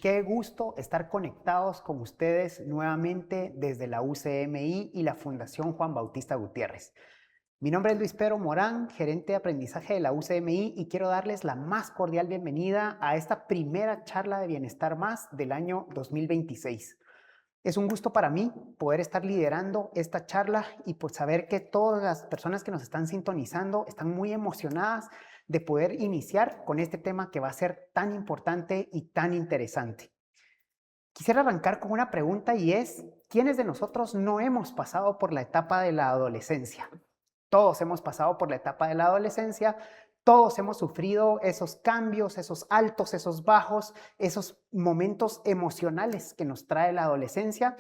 Qué gusto estar conectados con ustedes nuevamente desde la UCMI y la Fundación Juan Bautista Gutiérrez. Mi nombre es Luis Pedro Morán, gerente de aprendizaje de la UCMI, y quiero darles la más cordial bienvenida a esta primera charla de Bienestar Más del año 2026. Es un gusto para mí poder estar liderando esta charla y pues saber que todas las personas que nos están sintonizando están muy emocionadas de poder iniciar con este tema que va a ser tan importante y tan interesante. Quisiera arrancar con una pregunta y es, ¿quiénes de nosotros no hemos pasado por la etapa de la adolescencia? Todos hemos pasado por la etapa de la adolescencia, todos hemos sufrido esos cambios, esos altos, esos bajos, esos momentos emocionales que nos trae la adolescencia.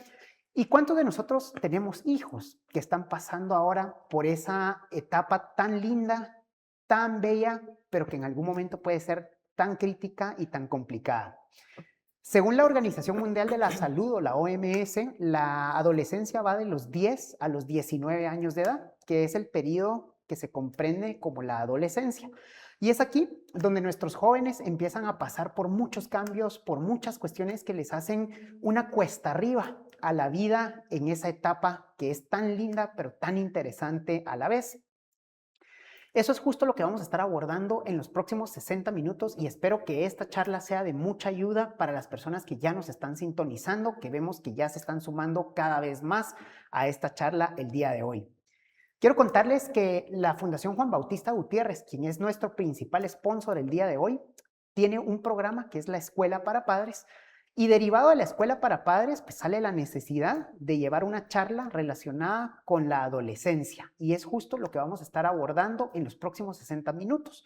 ¿Y cuántos de nosotros tenemos hijos que están pasando ahora por esa etapa tan linda, tan bella, pero que en algún momento puede ser tan crítica y tan complicada? Según la Organización Mundial de la Salud o la OMS, la adolescencia va de los 10 a los 19 años de edad, que es el periodo que se comprende como la adolescencia. Y es aquí donde nuestros jóvenes empiezan a pasar por muchos cambios, por muchas cuestiones que les hacen una cuesta arriba a la vida en esa etapa que es tan linda pero tan interesante a la vez. Eso es justo lo que vamos a estar abordando en los próximos 60 minutos y espero que esta charla sea de mucha ayuda para las personas que ya nos están sintonizando, que vemos que ya se están sumando cada vez más a esta charla el día de hoy. Quiero contarles que la Fundación Juan Bautista Gutiérrez, quien es nuestro principal sponsor el día de hoy, tiene un programa que es la Escuela para Padres, y derivado de la Escuela para Padres, pues sale la necesidad de llevar una charla relacionada con la adolescencia. Y es justo lo que vamos a estar abordando en los próximos 60 minutos.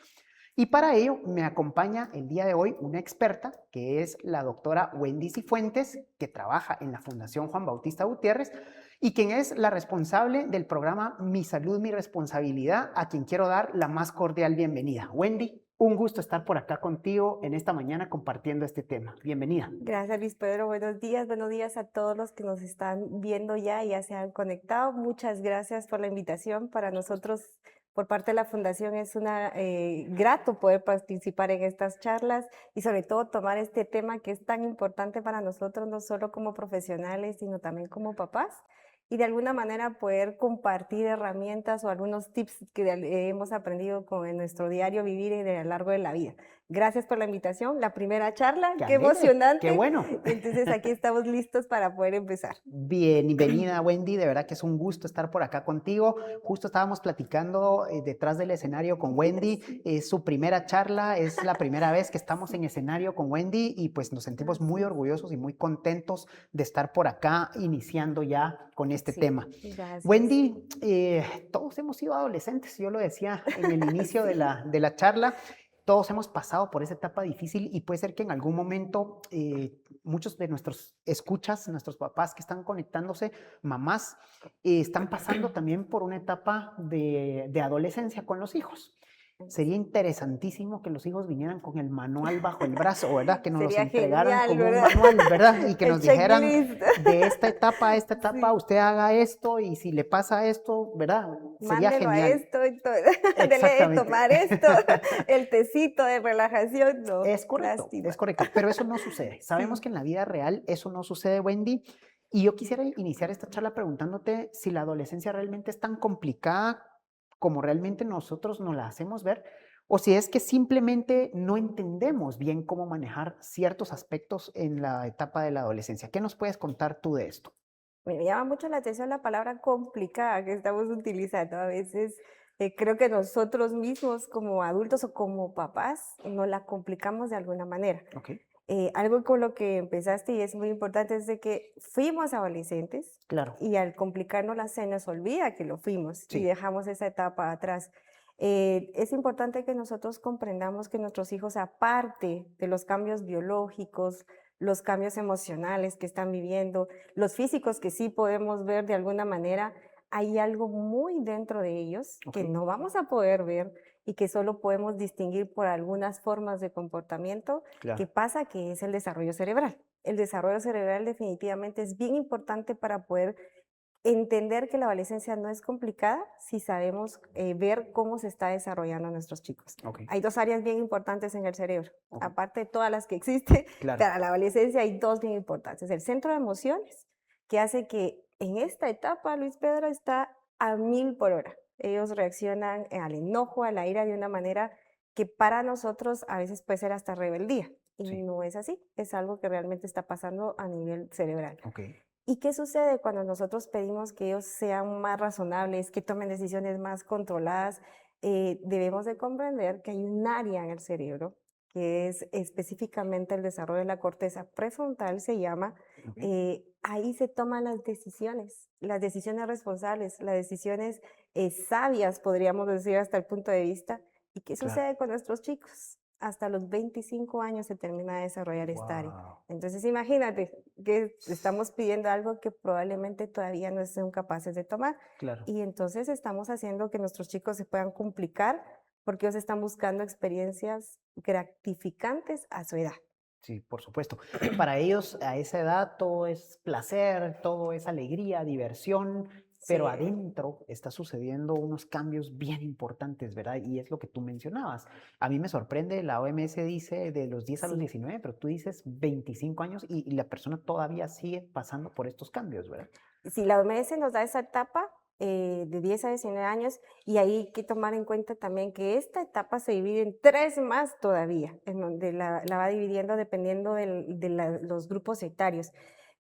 Y para ello me acompaña el día de hoy una experta, que es la doctora Wendy Cifuentes, que trabaja en la Fundación Juan Bautista Gutiérrez y quien es la responsable del programa Mi Salud, Mi Responsabilidad, a quien quiero dar la más cordial bienvenida. Wendy, un gusto estar por acá contigo en esta mañana compartiendo este tema. Bienvenida. Gracias, Luis Pedro. Buenos días a todos los que nos están viendo ya se han conectado. Muchas gracias por la invitación. Para nosotros, por parte de la Fundación, es una grato poder participar en estas charlas y sobre todo tomar este tema que es tan importante para nosotros, no solo como profesionales, sino también como papás. Y de alguna manera poder compartir herramientas o algunos tips que hemos aprendido en nuestro diario vivir y a lo largo de la vida. Gracias por la invitación, la primera charla, ¡Qué qué alegre! ¡Qué emocionante. bueno! Entonces aquí estamos listos para poder empezar. Bienvenida, Wendy, de verdad que es un gusto estar por acá contigo. Justo estábamos platicando detrás del escenario con Wendy, es su primera charla, es la primera vez que estamos en escenario con Wendy y pues nos sentimos muy Gracias. orgullosos y muy contentos de estar por acá iniciando ya con este Sí, tema. gracias. Wendy, todos hemos sido adolescentes, yo lo decía en el inicio de Sí, la charla, todos hemos pasado por esa etapa difícil y puede ser que en algún momento muchos de nuestros escuchas, nuestros papás que están conectándose, mamás, están pasando también por una etapa de adolescencia con los hijos. Sería interesantísimo que los hijos vinieran con el manual bajo el brazo, ¿verdad? Que nos los sería entregaran genial, con un ¿verdad? manual, ¿verdad? Y que El nos dijeran checklist. de esta etapa a esta etapa, Sí, usted haga esto y si le pasa esto, ¿verdad? Sería mándelo a genial. esto y todo. Dele de Exactamente. tomar esto, el tecito de relajación. No, Es lástima. correcto, pero eso no sucede. Sabemos Sí. que en la vida real eso no sucede, Wendy. Y yo quisiera iniciar esta charla preguntándote si la adolescencia realmente es tan complicada como realmente nosotros nos la hacemos ver, o si es que simplemente no entendemos bien cómo manejar ciertos aspectos en la etapa de la adolescencia. ¿Qué nos puedes contar tú de esto? Me llama mucho la atención la palabra complicada que estamos utilizando. A veces creo que nosotros mismos como adultos o como papás nos la complicamos de alguna manera. Ok, Algo con lo que empezaste y es muy importante es de que fuimos adolescentes claro, y al complicarnos la se nos olvida que lo fuimos y sí, dejamos esa etapa atrás. Es importante que nosotros comprendamos que nuestros hijos, aparte de los cambios biológicos, los cambios emocionales que están viviendo, los físicos que sí podemos ver de alguna manera, hay algo muy dentro de ellos ok, que no vamos a poder ver y que solo podemos distinguir por algunas formas de comportamiento. ¿Qué claro, pasa? Que es el desarrollo cerebral. El desarrollo cerebral definitivamente es bien importante para poder entender que la adolescencia no es complicada si sabemos ver cómo se está desarrollando nuestros chicos. Ok, Hay dos áreas bien importantes en el cerebro, ok, aparte de todas las que existen, claro, para la adolescencia hay dos bien importantes. El centro de emociones, que hace que en esta etapa Luis Pedro está a 1000 por hora. Ellos reaccionan al enojo, a la ira de una manera que para nosotros a veces puede ser hasta rebeldía. Y sí, no es así, es algo que realmente está pasando a nivel cerebral. ok, ¿Y qué sucede cuando nosotros pedimos que ellos sean más razonables, que tomen decisiones más controladas? Debemos de comprender que hay un área en el cerebro que es específicamente el desarrollo de la corteza prefrontal, se llama. ok, Ahí se toman las decisiones responsables, las decisiones sabias, podríamos decir, hasta el punto de vista. ¿Y qué claro, sucede con nuestros chicos? Hasta los 25 años se termina de desarrollar esta área. wow, Entonces, imagínate que estamos pidiendo algo que probablemente todavía no son capaces de tomar. claro. Y entonces estamos haciendo que nuestros chicos se puedan complicar porque ellos están buscando experiencias gratificantes a su edad. Sí, por supuesto. Para ellos a esa edad todo es placer, todo es alegría, diversión, pero Sí, adentro está sucediendo unos cambios bien importantes, ¿verdad? Y es lo que tú mencionabas. A mí me sorprende, la OMS dice de los 10 a los sí. 19, pero tú dices 25 años y la persona todavía sigue pasando por estos cambios, ¿verdad? Si la OMS nos da esa etapa de 10 a 19 años, y ahí hay que tomar en cuenta también que esta etapa se divide en tres más todavía, en donde la va dividiendo dependiendo los grupos etarios.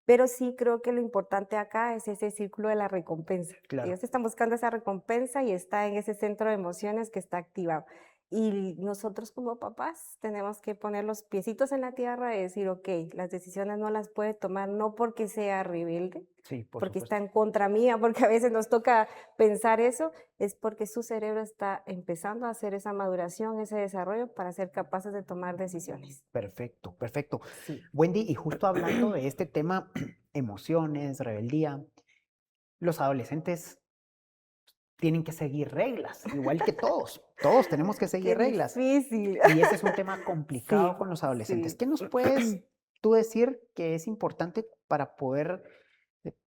Pero sí creo que lo importante acá es ese círculo de la recompensa. Claro. Ellos están buscando esa recompensa y está en ese centro de emociones que está activado. Y nosotros como papás tenemos que poner los piecitos en la tierra y decir, ok, las decisiones no las puede tomar no porque sea rebelde, Sí, por porque está supuesto. en contra mía, porque a veces nos toca pensar eso, es porque su cerebro está empezando a hacer esa maduración, ese desarrollo para ser capaces de tomar decisiones. Perfecto, perfecto. Sí. Wendy, y justo hablando de este tema, emociones, rebeldía, los adolescentes tienen que seguir reglas, igual que todos. Todos tenemos que Qué seguir reglas. difícil. Y ese es un tema complicado Sí, con los adolescentes. sí. ¿Qué nos puedes tú decir que es importante para poder,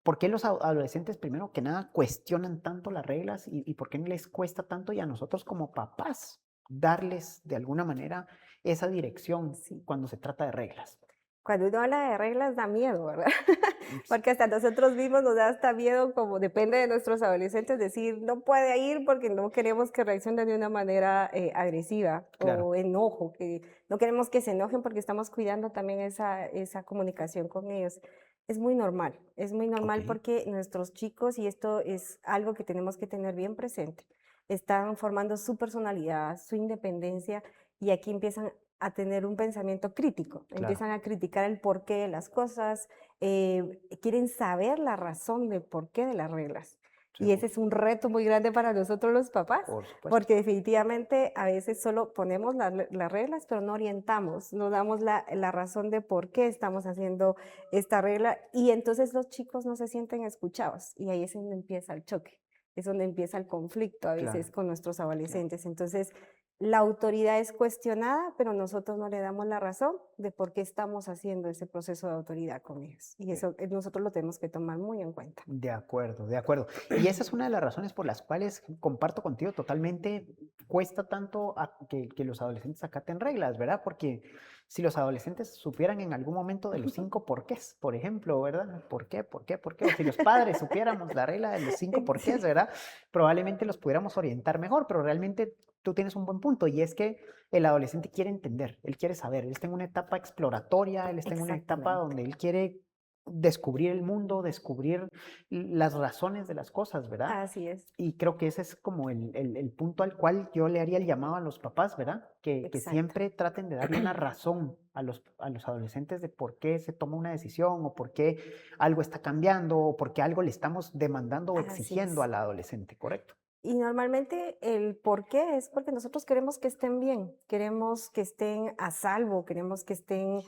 por qué los adolescentes, primero que nada, cuestionan tanto las reglas y por qué les cuesta tanto y a nosotros como papás darles de alguna manera esa dirección Sí. cuando se trata de reglas? Cuando uno habla de reglas da miedo, ¿verdad? Sí, Porque hasta nosotros mismos nos da hasta miedo, como depende de nuestros adolescentes, decir, no puede ir porque no queremos que reaccionen de una manera agresiva claro, o enojo, que no queremos que se enojen porque estamos cuidando también esa comunicación con ellos. Es muy ok, normal porque nuestros chicos, y esto es algo que tenemos que tener bien presente, están formando su personalidad, su independencia, y aquí empiezan a tener un pensamiento crítico, claro. empiezan a criticar el porqué de las cosas, quieren saber la razón del porqué de las reglas. Y ese Seguro, es un reto muy grande para nosotros los papás, por supuesto. porque definitivamente a veces solo ponemos las reglas, pero no orientamos, no damos la razón de por qué estamos haciendo esta regla, y entonces los chicos no se sienten escuchados, y ahí es donde empieza el choque, es donde empieza el conflicto a Claro, veces con nuestros claro. adolescentes. Entonces, la autoridad es cuestionada, pero nosotros no le damos la razón de por qué estamos haciendo ese proceso de autoridad con ellos. Y Eh, eso nosotros lo tenemos que tomar muy en cuenta. De acuerdo, de acuerdo. Y esa es una de las razones por las cuales comparto contigo totalmente, cuesta tanto que los adolescentes acaten reglas, ¿verdad? Porque si los adolescentes supieran en algún momento de los 5 porqués, por ejemplo, ¿verdad? ¿Por qué? ¿Por qué? ¿Por qué? O si los padres supiéramos la regla de los 5 porqués, Sí, ¿verdad? Probablemente los pudiéramos orientar mejor, pero realmente tú tienes un buen punto y es que el adolescente quiere entender, él quiere saber, él está en una etapa exploratoria, él está en una etapa exactamente. donde él quiere descubrir el mundo, descubrir las razones de las cosas, ¿verdad? Así es, Y creo que ese es como el punto al cual yo le haría el llamado a los papás, ¿verdad? Que exacto. siempre traten de darle una razón a los adolescentes de por qué se toma una decisión o por qué algo está cambiando o por qué algo le estamos demandando o Así exigiendo es. al adolescente, ¿correcto? Y normalmente el por qué es porque nosotros queremos que estén bien, queremos que estén a salvo, queremos que estén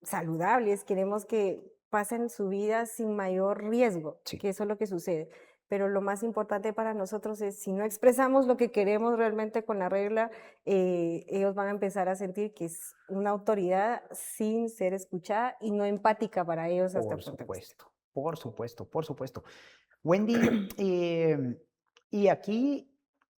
saludables, queremos que pasen su vida sin mayor riesgo, Sí, que eso es lo que sucede. Pero lo más importante para nosotros es, si no expresamos lo que queremos realmente con la regla, ellos van a empezar a sentir que es una autoridad sin ser escuchada y no empática para ellos hasta el por punto de vista. supuesto. Por supuesto, por supuesto. Wendy, y aquí,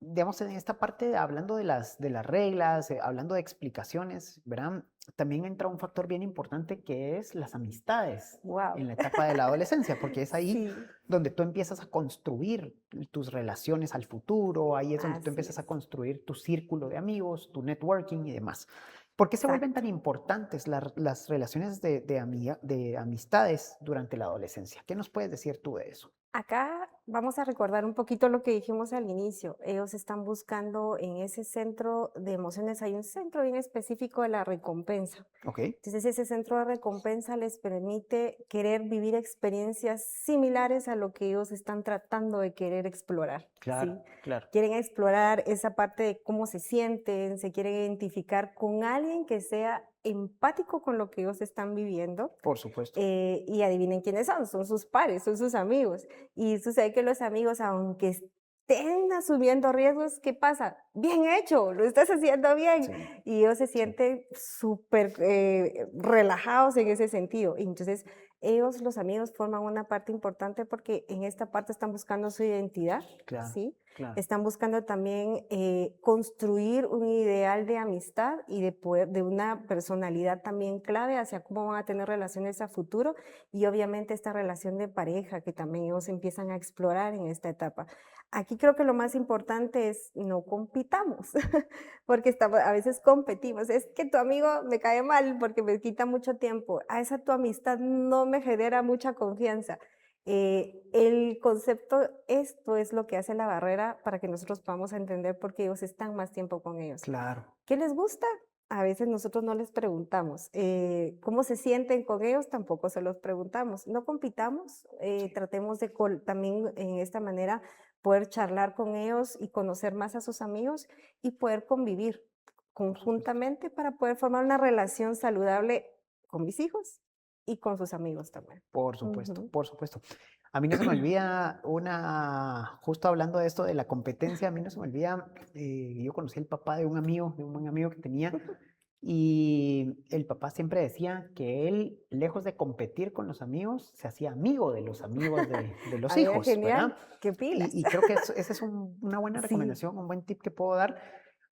digamos, en esta parte, hablando de las reglas, hablando de explicaciones, ¿verdad? También entra un factor bien importante que es las amistades Wow. en la etapa de la adolescencia, porque es ahí Sí, donde tú empiezas a construir tus relaciones al futuro, ahí es donde tú así empiezas a es. construir tu círculo de amigos, tu networking y demás. ¿Por qué se vuelven Exacto. tan importantes las relaciones de amistades durante la adolescencia? ¿Qué nos puedes decir tú de eso? Acá vamos a recordar un poquito lo que dijimos al inicio. Ellos están buscando en ese centro de emociones, hay un centro bien específico de la recompensa. Ok, Entonces, ese centro de recompensa les permite querer vivir experiencias similares a lo que ellos están tratando de querer explorar, claro, ¿sí? claro, Quieren explorar esa parte de cómo se sienten, se quieren identificar con alguien que sea empático con lo que ellos están viviendo. por supuesto. Y adivinen quiénes son sus pares, son sus amigos. Y sucede que los amigos, aunque estén asumiendo riesgos, ¿qué pasa? Bien hecho, lo estás haciendo bien. Sí, Y ellos se sí, sienten súper relajados en ese sentido. Y entonces, ellos, los amigos, forman una parte importante porque en esta parte están buscando su identidad, claro, ¿sí? claro. Están buscando también construir un ideal de amistad y de poder, de una personalidad también clave hacia cómo van a tener relaciones a futuro y obviamente esta relación de pareja que también ellos empiezan a explorar en esta etapa. Aquí creo que lo más importante es no compitamos, porque estamos, a veces competimos. Es que tu amigo me cae mal porque me quita mucho tiempo. A esa tu amistad no me genera mucha confianza. El concepto, esto es lo que hace la barrera para que nosotros podamos entender por qué ellos están más tiempo con ellos. Claro, ¿Qué les gusta? A veces nosotros no les preguntamos. ¿Cómo se sienten con ellos? Tampoco se los preguntamos. No compitamos, sí, tratemos de también en esta manera poder charlar con ellos y conocer más a sus amigos y poder convivir por supuesto. conjuntamente para poder formar una relación saludable con mis hijos y con sus amigos también. Por supuesto, Ujú. por supuesto. A mí no se me olvida justo hablando de esto de la competencia, a mí no se me olvida, yo conocí al papá de un amigo, de un buen amigo que tenía, y el papá siempre decía que él, lejos de competir con los amigos, se hacía amigo de los amigos de los A ver, hijos, genial, ¿verdad? qué pilas. Y creo que esa es una buena Sí, recomendación, un buen tip que puedo dar,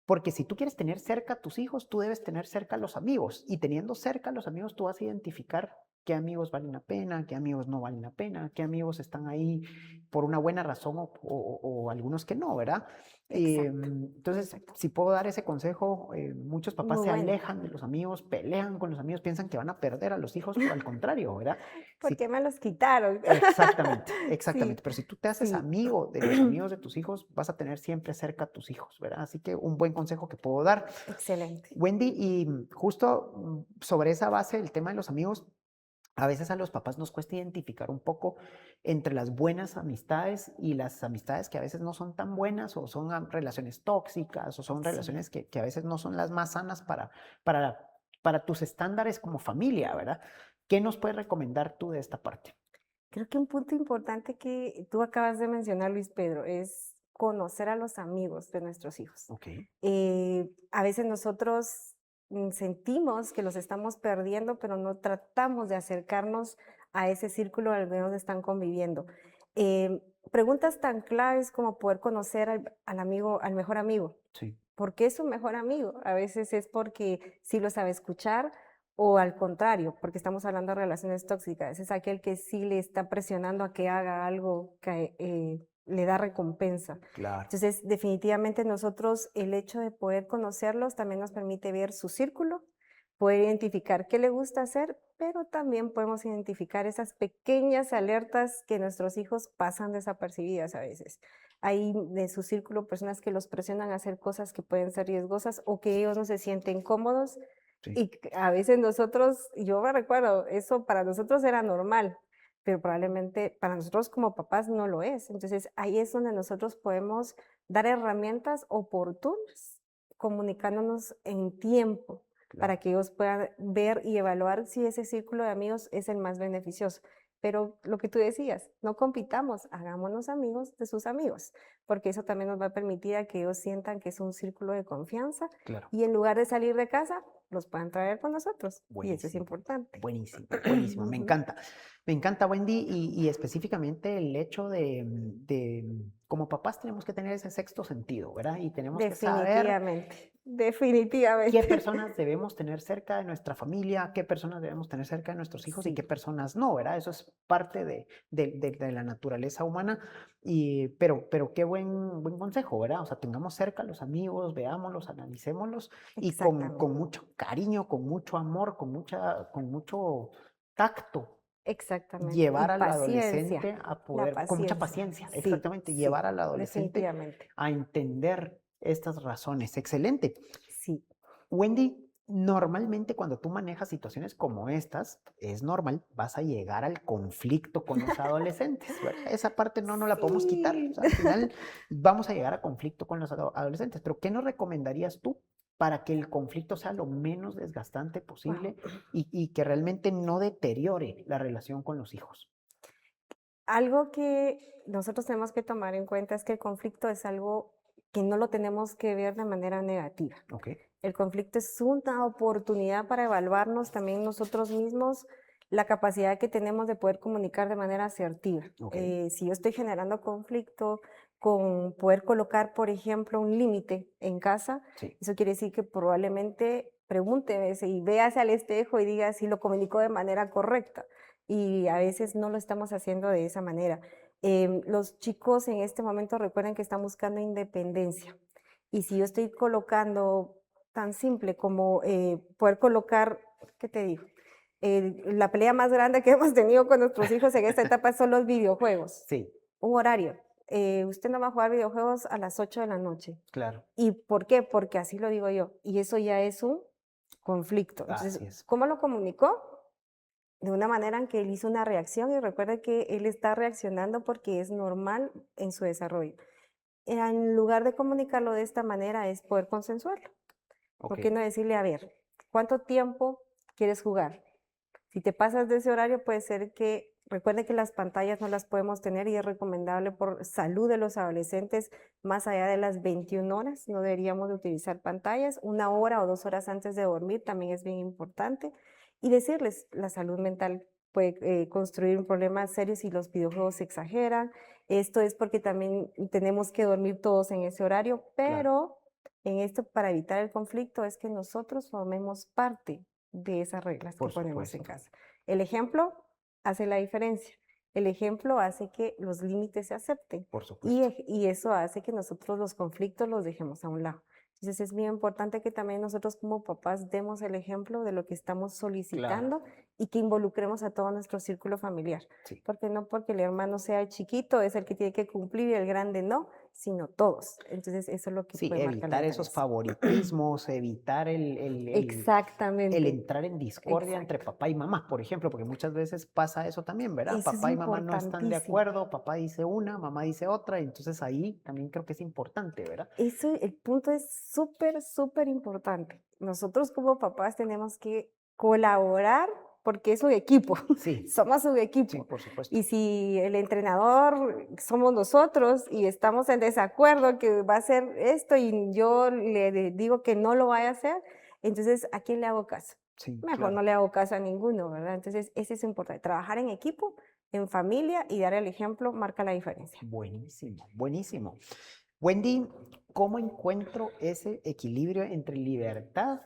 porque si tú quieres tener cerca a tus hijos, tú debes tener cerca a los amigos, y teniendo cerca a los amigos, tú vas a identificar qué amigos valen la pena, qué amigos no valen la pena, qué amigos están ahí por una buena razón o algunos que no, ¿verdad? exacto, Entonces, exacto. si puedo dar ese consejo, muchos papás Muy se bueno. alejan de los amigos, pelean con los amigos, piensan que van a perder a los hijos, pero al contrario, ¿verdad? ¿Por Si qué me los quitaron? Exactamente, Sí, exactamente. Pero si tú te haces sí. amigo de los amigos de tus hijos, vas a tener siempre cerca a tus hijos, ¿verdad? Así que un buen consejo que puedo dar. Excelente. Wendy, y justo sobre esa base, el tema de los amigos, a veces a los papás nos cuesta identificar un poco entre las buenas amistades y las amistades que a veces no son tan buenas o son relaciones tóxicas o son Sí. relaciones que a veces no son las más sanas para, para tus estándares como familia, ¿verdad? ¿Qué nos puedes recomendar tú de esta parte? Creo que un punto importante que tú acabas de mencionar, Luis Pedro, es conocer a los amigos de nuestros hijos. Ok, A veces nosotros sentimos que los estamos perdiendo, pero no tratamos de acercarnos a ese círculo al donde están conviviendo. Preguntas tan claves como poder conocer al amigo, al mejor amigo. sí. ¿Por qué es su mejor amigo? A veces es porque sí lo sabe escuchar o al contrario, porque estamos hablando de relaciones tóxicas. Es aquel que sí le está presionando a que haga algo que le da recompensa. Claro, Entonces, definitivamente nosotros el hecho de poder conocerlos también nos permite ver su círculo, poder identificar qué le gusta hacer, pero también podemos identificar esas pequeñas alertas que nuestros hijos pasan desapercibidas a veces. Hay de su círculo personas que los presionan a hacer cosas que pueden ser riesgosas o que ellos no se sienten cómodos sí, y a veces nosotros, yo me recuerdo, eso para nosotros era normal, pero probablemente para nosotros como papás no lo es. Entonces ahí es donde nosotros podemos dar herramientas oportunas, comunicándonos en tiempo para claro. que ellos puedan ver y evaluar si ese círculo de amigos es el más beneficioso. Pero lo que tú decías, no compitamos, hagámonos amigos de sus amigos, porque eso también nos va a permitir a que ellos sientan que es un círculo de confianza Claro, y en lugar de salir de casa, los puedan traer con nosotros. Y eso es buenísimo, importante. buenísimo, buenísimo, me Ujú. encanta. Me encanta, Wendy, y específicamente el hecho como papás tenemos que tener ese sexto sentido, ¿verdad? Y tenemos que saber Definitivamente, qué definitivamente. personas debemos tener cerca de nuestra familia, qué personas debemos tener cerca de nuestros hijos y qué Sí, personas no, ¿verdad? Eso es parte de la naturaleza humana, pero qué buen consejo, ¿verdad? O sea, tengamos cerca a los amigos, veámoslos, analicémoslos y con exactamente, mucho cariño, con mucho amor, con mucho tacto exactamente. Y llevar al paciencia, adolescente a la poder, con mucha paciencia. paciencia, Sí, exactamente, sí, llevar al adolescente definitivamente. a entender estas razones. Excelente. Sí, Wendy, normalmente cuando tú manejas situaciones como estas, es normal, vas a llegar al conflicto con los adolescentes, ¿verdad? Esa parte no la podemos quitar. O sí. sea, al final vamos a llegar a conflicto con los adolescentes, pero ¿qué nos recomendarías tú para que el conflicto sea lo menos desgastante Wow. posible y que realmente no deteriore la relación con los hijos? Algo que nosotros tenemos que tomar en cuenta es que el conflicto es algo que no lo tenemos que ver de manera negativa. Ok, El conflicto es una oportunidad para evaluarnos también nosotros mismos, la capacidad que tenemos de poder comunicar de manera asertiva. ok, Si yo estoy generando conflicto con poder colocar, por ejemplo, un límite en casa, sí, eso quiere decir que probablemente pregúntese y véase al espejo y diga si lo comunicó de manera correcta. Y a veces no lo estamos haciendo de esa manera. Los chicos en este momento recuerden que están buscando independencia. Y si yo estoy colocando tan simple como poder colocar, ¿qué te digo? La pelea más grande que hemos tenido con nuestros hijos en esta etapa son los videojuegos. sí, Un horario. Usted no va a jugar videojuegos a las 8 de la noche. claro, ¿Y por qué? Porque así lo digo yo. Y eso ya es un conflicto. Entonces, así es, ¿cómo lo comunicó? De una manera en que él hizo una reacción y recuerde que él está reaccionando porque es normal en su desarrollo. En lugar de comunicarlo de esta manera es poder consensuarlo. ok, ¿Por qué no decirle, a ver, cuánto tiempo quieres jugar? Si te pasas de ese horario, puede ser que, recuerde que las pantallas no las podemos tener y es recomendable por salud de los adolescentes, más allá de las 21 horas, no deberíamos de utilizar pantallas. 1 hora o 2 horas antes de dormir también es bien importante. Y decirles, la salud mental puede construir un problema serio si los videojuegos se exageran. Esto es porque también tenemos que dormir todos en ese horario, claro, pero en esto, para evitar el conflicto, es que nosotros formemos parte de esas reglas que por ponemos en supuesto, casa. El ejemplo hace la diferencia. El ejemplo hace que los límites se acepten por y, supuesto, y eso hace que nosotros los conflictos los dejemos a un lado. Entonces es muy importante que también nosotros como papás demos el ejemplo de lo que estamos claro, solicitando y que involucremos a todo nuestro círculo familiar. sí. Porque no porque el hermano sea chiquito es el que tiene que cumplir y el grande no, sino todos. Entonces eso es lo que Sí, puede marcar la evitar esos diferencia. favoritismos, evitar el Exactamente, entrar en discordia entre exacto. papá y mamá, por ejemplo, porque muchas veces pasa eso también, ¿verdad? Eso es Papá y mamá no están de importantísimo. acuerdo, papá dice una, mamá dice otra, y entonces ahí también creo que es importante, ¿verdad? Eso, el punto es súper, súper importante. Nosotros como papás tenemos que colaborar porque es un equipo, Sí, somos un sí, equipo. por supuesto. Y si el entrenador somos nosotros y estamos en desacuerdo que va a hacer esto y yo digo que no lo vaya a hacer, entonces ¿a quién le hago caso? Sí, Mejor no claro. le hago caso a ninguno, ¿verdad? Entonces, ese es importante. Trabajar en equipo, en familia y dar el ejemplo marca la diferencia. Buenísimo, buenísimo. Wendy, ¿cómo encuentro ese equilibrio entre libertad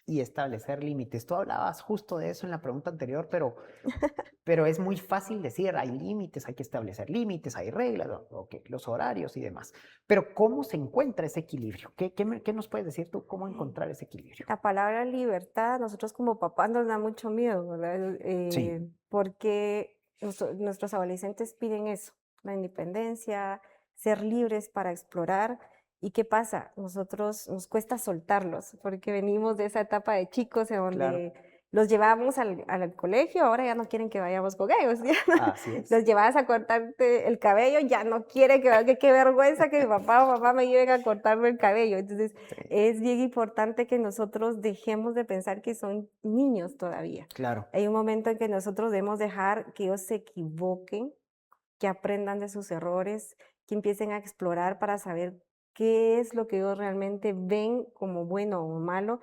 y establecer límites? Tú hablabas justo de eso en la pregunta anterior, pero es muy fácil decir, hay límites, hay que establecer límites, hay reglas, ok, los horarios y demás. Pero ¿cómo se encuentra ese equilibrio? ¿Qué nos puedes decir tú? ¿Cómo encontrar ese equilibrio? La palabra libertad, nosotros como papás nos da mucho miedo, ¿verdad? Sí, Porque nuestros adolescentes piden eso, la independencia, ser libres para explorar. ¿Y qué pasa? Nosotros nos cuesta soltarlos, porque venimos de esa etapa de chicos en claro, donde los llevábamos al colegio, ahora ya no quieren que vayamos con ellos, ya así es. los llevabas a cortarte el cabello, ya no quiere que qué vergüenza que mi papá o mamá me lleven a cortarme el cabello. Entonces, Sí, es bien importante que nosotros dejemos de pensar que son niños todavía. claro, Hay un momento en que nosotros debemos dejar que ellos se equivoquen, que aprendan de sus errores, que empiecen a explorar para saber qué es lo que ellos realmente ven como bueno o malo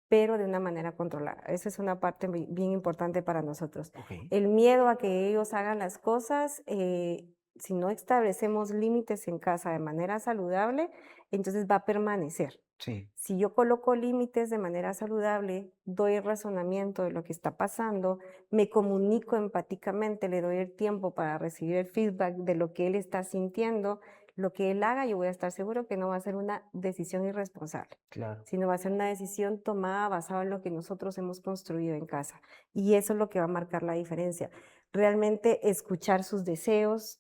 pero de una manera controlada. Esa es una parte bien importante para nosotros. Ok. El miedo a que ellos hagan las cosas, si no establecemos límites en casa de manera saludable, entonces va a permanecer. Sí, Si yo coloco límites de manera saludable, doy razonamiento de lo que está pasando, me comunico empáticamente, le doy el tiempo para recibir el feedback de lo que él está sintiendo, lo que él haga, yo voy a estar seguro que no va a ser una decisión irresponsable, claro. sino va a ser una decisión tomada basada en lo que nosotros hemos construido en casa. Y eso es lo que va a marcar la diferencia. Realmente escuchar sus deseos.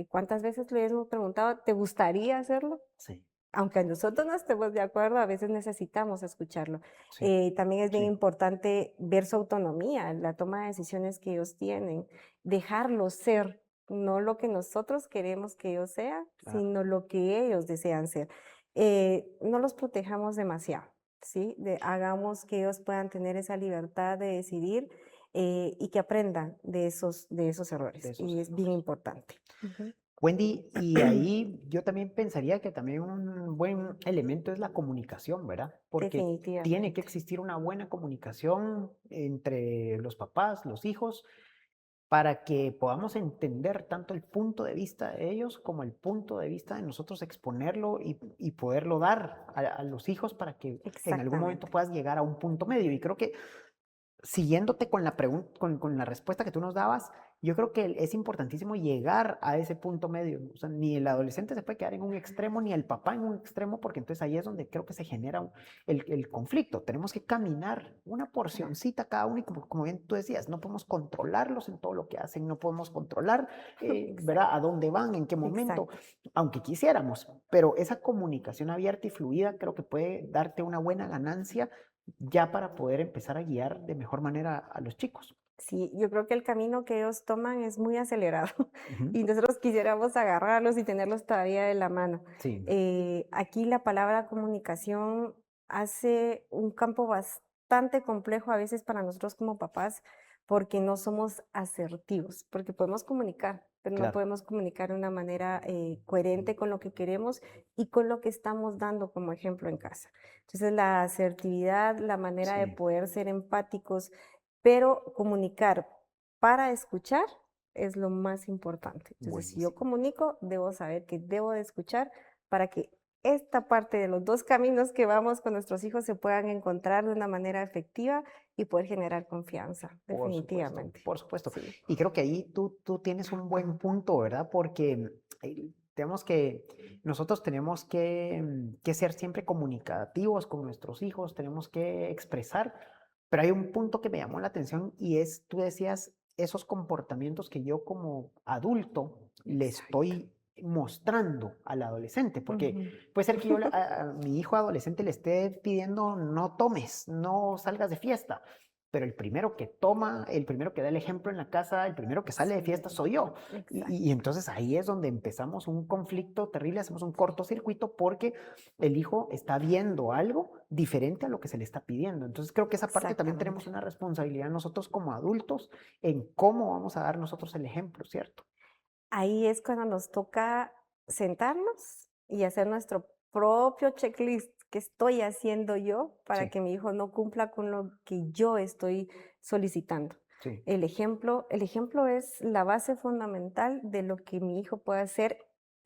¿Cuántas veces le hemos preguntado, ¿te gustaría hacerlo? Sí, Aunque nosotros no estemos de acuerdo, a veces necesitamos escucharlo. sí, También es bien sí, importante ver su autonomía, la toma de decisiones que ellos tienen, dejarlos ser, no lo que nosotros queremos que ellos sean, claro. sino lo que ellos desean ser. No los protejamos demasiado, ¿sí? Hagamos que ellos puedan tener esa libertad de decidir y que aprendan de esos De errores. esos Y es bien errores. importante. Ujú. Wendy, y ahí yo también pensaría que también un buen elemento es la comunicación, ¿verdad? Porque tiene que Definitivamente. existir una buena comunicación entre los papás, los hijos, para que podamos entender tanto el punto de vista de ellos como el punto de vista de nosotros, exponerlo y poderlo dar a los hijos para que en algún momento Exactamente. puedas llegar a un punto medio. Y creo que siguiéndote con la pregunta, con la respuesta que tú nos dabas, yo creo que es importantísimo llegar a ese punto medio. O sea, ni el adolescente se puede quedar en un extremo, ni el papá en un extremo, porque entonces ahí es donde creo que se genera el conflicto. Tenemos que caminar una Claro, porcioncita cada uno y como bien tú decías, no podemos controlarlos en todo lo que hacen, no podemos controlar, ¿verdad? A exacto, dónde van, en qué momento, exacto. aunque quisiéramos, pero esa comunicación abierta y fluida creo que puede darte una buena ganancia ya para poder empezar a guiar de mejor manera a los chicos. Sí, yo creo que el camino que ellos toman es muy acelerado Ujú. y nosotros quisiéramos agarrarlos y tenerlos todavía de la mano. Sí, Aquí la palabra comunicación hace un campo bastante complejo a veces para nosotros como papás porque no somos asertivos, porque podemos comunicar, pero no claro. podemos comunicar de una manera coherente con lo que queremos y con lo que estamos dando como ejemplo en casa. Entonces, la asertividad, la manera de Sí, poder ser empáticos, pero comunicar para escuchar es lo más importante. Entonces, si yo buenísimo. comunico, debo saber que debo de escuchar para que esta parte de los dos caminos que vamos con nuestros hijos se puedan encontrar de una manera efectiva y poder generar confianza, Por supuesto, definitivamente. por supuesto. Sí, Y creo que ahí tú tienes un buen punto, ¿verdad? Porque tenemos que, nosotros tenemos que ser siempre comunicativos con nuestros hijos, tenemos que expresar, pero hay un punto que me llamó la atención y es, tú decías, esos comportamientos que yo como adulto le exacto. estoy mostrando al adolescente, porque Ujú. puede ser que yo a mi hijo adolescente le esté pidiendo no tomes, no salgas de fiesta, pero el primero que toma, el primero que da el ejemplo en la casa, el primero que sale de Soy fiesta yo. soy yo. Y Exacto, entonces ahí es donde empezamos un conflicto terrible, hacemos un cortocircuito porque el hijo está viendo algo diferente a lo que se le está pidiendo. Entonces creo que esa parte también tenemos exactamente. una responsabilidad nosotros como adultos en cómo vamos a dar nosotros el ejemplo, ¿cierto? Ahí es cuando nos toca sentarnos y hacer nuestro propio checklist. ¿Qué estoy haciendo yo para Sí, que mi hijo no cumpla con lo que yo estoy solicitando? sí, El ejemplo es la base fundamental de lo que mi hijo puede hacer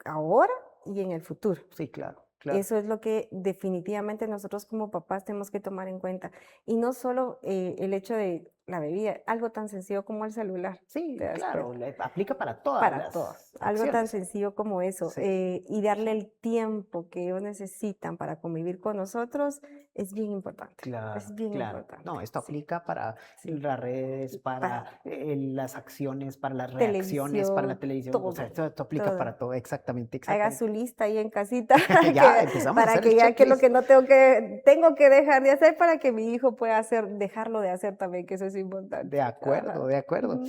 ahora y en el futuro. sí, claro, claro. Eso es lo que definitivamente nosotros como papás tenemos que tomar en cuenta. Y no solo el hecho de la bebida, algo tan sencillo como el celular, ¿te Sí, das claro, cuenta? aplica para todas Para todo, las algo tan acciones. sencillo como eso, Sí. y darle el tiempo que ellos necesitan para convivir con nosotros es bien importante, Claro, es bien claro. importante, No, esto sí, aplica para sí, las redes, para para las acciones, para las reacciones, para la televisión, televisión. O sea, todo, esto aplica todo. para todo. Exactamente, Haga exactamente. su lista ahí en casita Ya empezamos a para hacer el que ya que lo checklist. que no tengo que dejar de hacer para que mi hijo pueda hacer, dejarlo de hacer también, que eso es importante. De acuerdo, Ajá. de acuerdo. Ujú.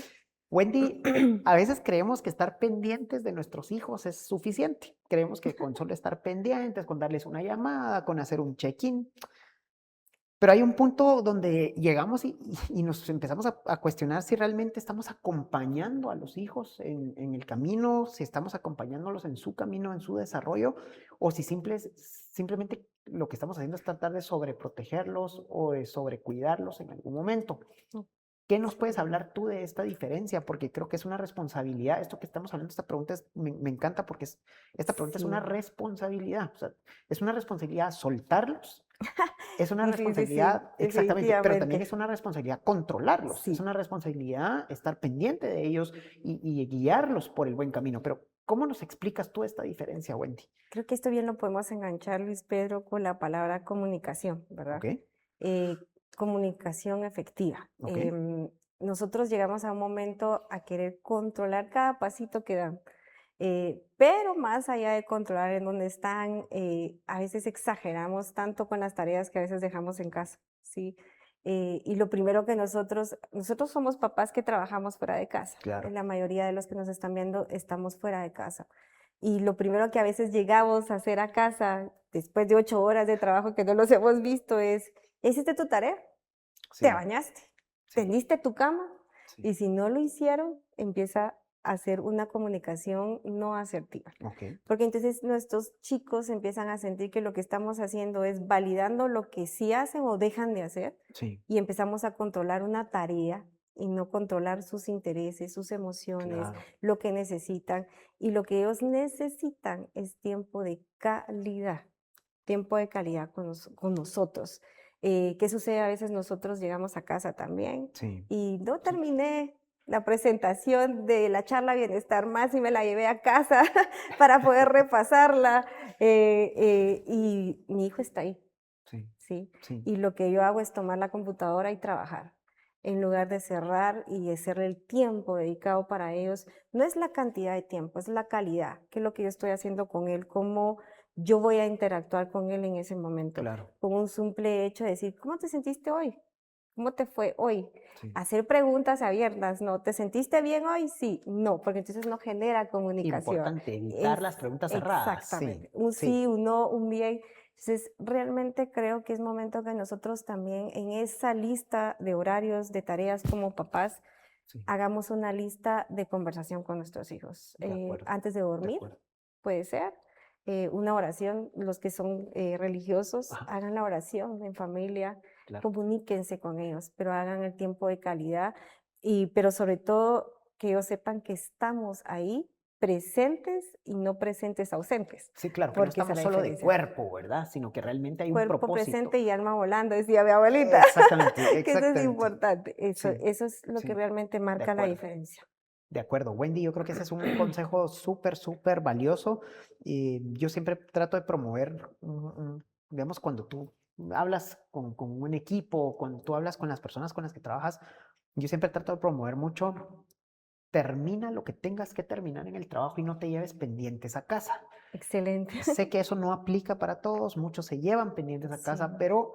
Wendy, a veces creemos que estar pendientes de nuestros hijos es suficiente. Creemos que con solo estar pendientes, con darles una llamada, con hacer un check-in, Pero hay un punto donde llegamos y nos empezamos a cuestionar si realmente estamos acompañando a los hijos en el camino, si estamos acompañándolos en su camino, en su desarrollo, o si simplemente lo que estamos haciendo es tratar de sobreprotegerlos o de sobrecuidarlos en algún momento. Mm, ¿Qué nos puedes hablar tú de esta diferencia? Porque creo que es una responsabilidad. Esto que estamos hablando, esta pregunta me encanta porque esta pregunta es una Sí, responsabilidad. O sea, es una responsabilidad soltarlos, es una sí, sí, sí, sí, responsabilidad, exactamente, pero también es definitivamente. una responsabilidad controlarlos, es Sí, una responsabilidad estar pendiente de ellos y guiarlos por el buen camino. Pero, ¿cómo nos explicas tú esta diferencia, Wendy? creo que esto bien lo podemos enganchar, Luis Pedro, con la palabra comunicación, ¿Ok? ¿verdad? Eh, Comunicación efectiva. ¿Ok? Nosotros llegamos a un momento a querer controlar cada pasito que dan. Pero más allá de controlar en dónde están, a veces exageramos tanto con las tareas que a veces dejamos en casa, ¿sí? Y lo primero que nosotros somos papás que trabajamos fuera de casa. Claro. La mayoría de los que nos están viendo estamos fuera de casa. Y lo primero que a veces llegamos a hacer a casa, después de 8 horas de trabajo que no los hemos visto, es, ¿hiciste tu tarea? ¿Te Sí, bañaste? sí, ¿Tendiste tu cama? sí. Y si no lo hicieron, empieza a hacer una comunicación no asertiva. Ok, Porque entonces nuestros chicos empiezan a sentir que lo que estamos haciendo es validando lo que sí hacen o dejan de hacer sí, y empezamos a controlar una tarea y no controlar sus intereses, sus emociones, claro. lo que necesitan. Y lo que ellos necesitan es tiempo de calidad con nosotros. ¿Qué sucede? A veces nosotros llegamos a casa también Sí, y no sí. terminé la presentación de la charla Bienestar Más y me la llevé a casa para poder repasarla y mi hijo está ahí, Sí, ¿sí? sí, Y lo que yo hago es tomar la computadora y trabajar. En lugar de cerrar y hacerle el tiempo dedicado para ellos, no es la cantidad de tiempo, es la calidad, que es lo que yo estoy haciendo con él, cómo yo voy a interactuar con él en ese momento, claro. con un simple hecho de decir, ¿cómo te sentiste hoy? ¿Cómo te fue hoy? Sí. Hacer preguntas abiertas, ¿no? ¿Te sentiste bien hoy? Sí, no, porque entonces no genera comunicación. Importante evitar Es las preguntas cerradas. Sí, exactamente, un sí, sí, un no, un bien. Entonces, realmente creo que es momento que nosotros también en esa lista de horarios, de tareas como papás, sí. hagamos una lista de conversación con nuestros hijos. De acuerdo, Antes de de dormir, acuerdo. puede ser. Una oración, los que son religiosos, Ajá, hagan la oración en familia, claro. comuníquense con ellos, pero hagan el tiempo de calidad pero sobre todo que ellos sepan que estamos ahí presentes y no presentes ausentes, Sí, claro, que no porque esa es estamos la solo de diferencia. cuerpo, ¿verdad? Sino que realmente hay un Cuerpo presente propósito. y alma volando, decía mi abuelita, Exactamente, que eso es exactamente. importante. Sí, Eso es lo que sí, realmente de marca la acuerdo. diferencia. De acuerdo, Wendy, yo creo que ese es un consejo súper, súper valioso. Y yo siempre trato de promover, digamos, cuando tú hablas con un equipo, cuando tú hablas con las personas con las que trabajas, yo siempre trato de promover mucho, termina lo que tengas que terminar en el trabajo y no te lleves pendientes a casa. Excelente. Sé que eso no aplica para todos, muchos se llevan pendientes a casa, Sí, pero,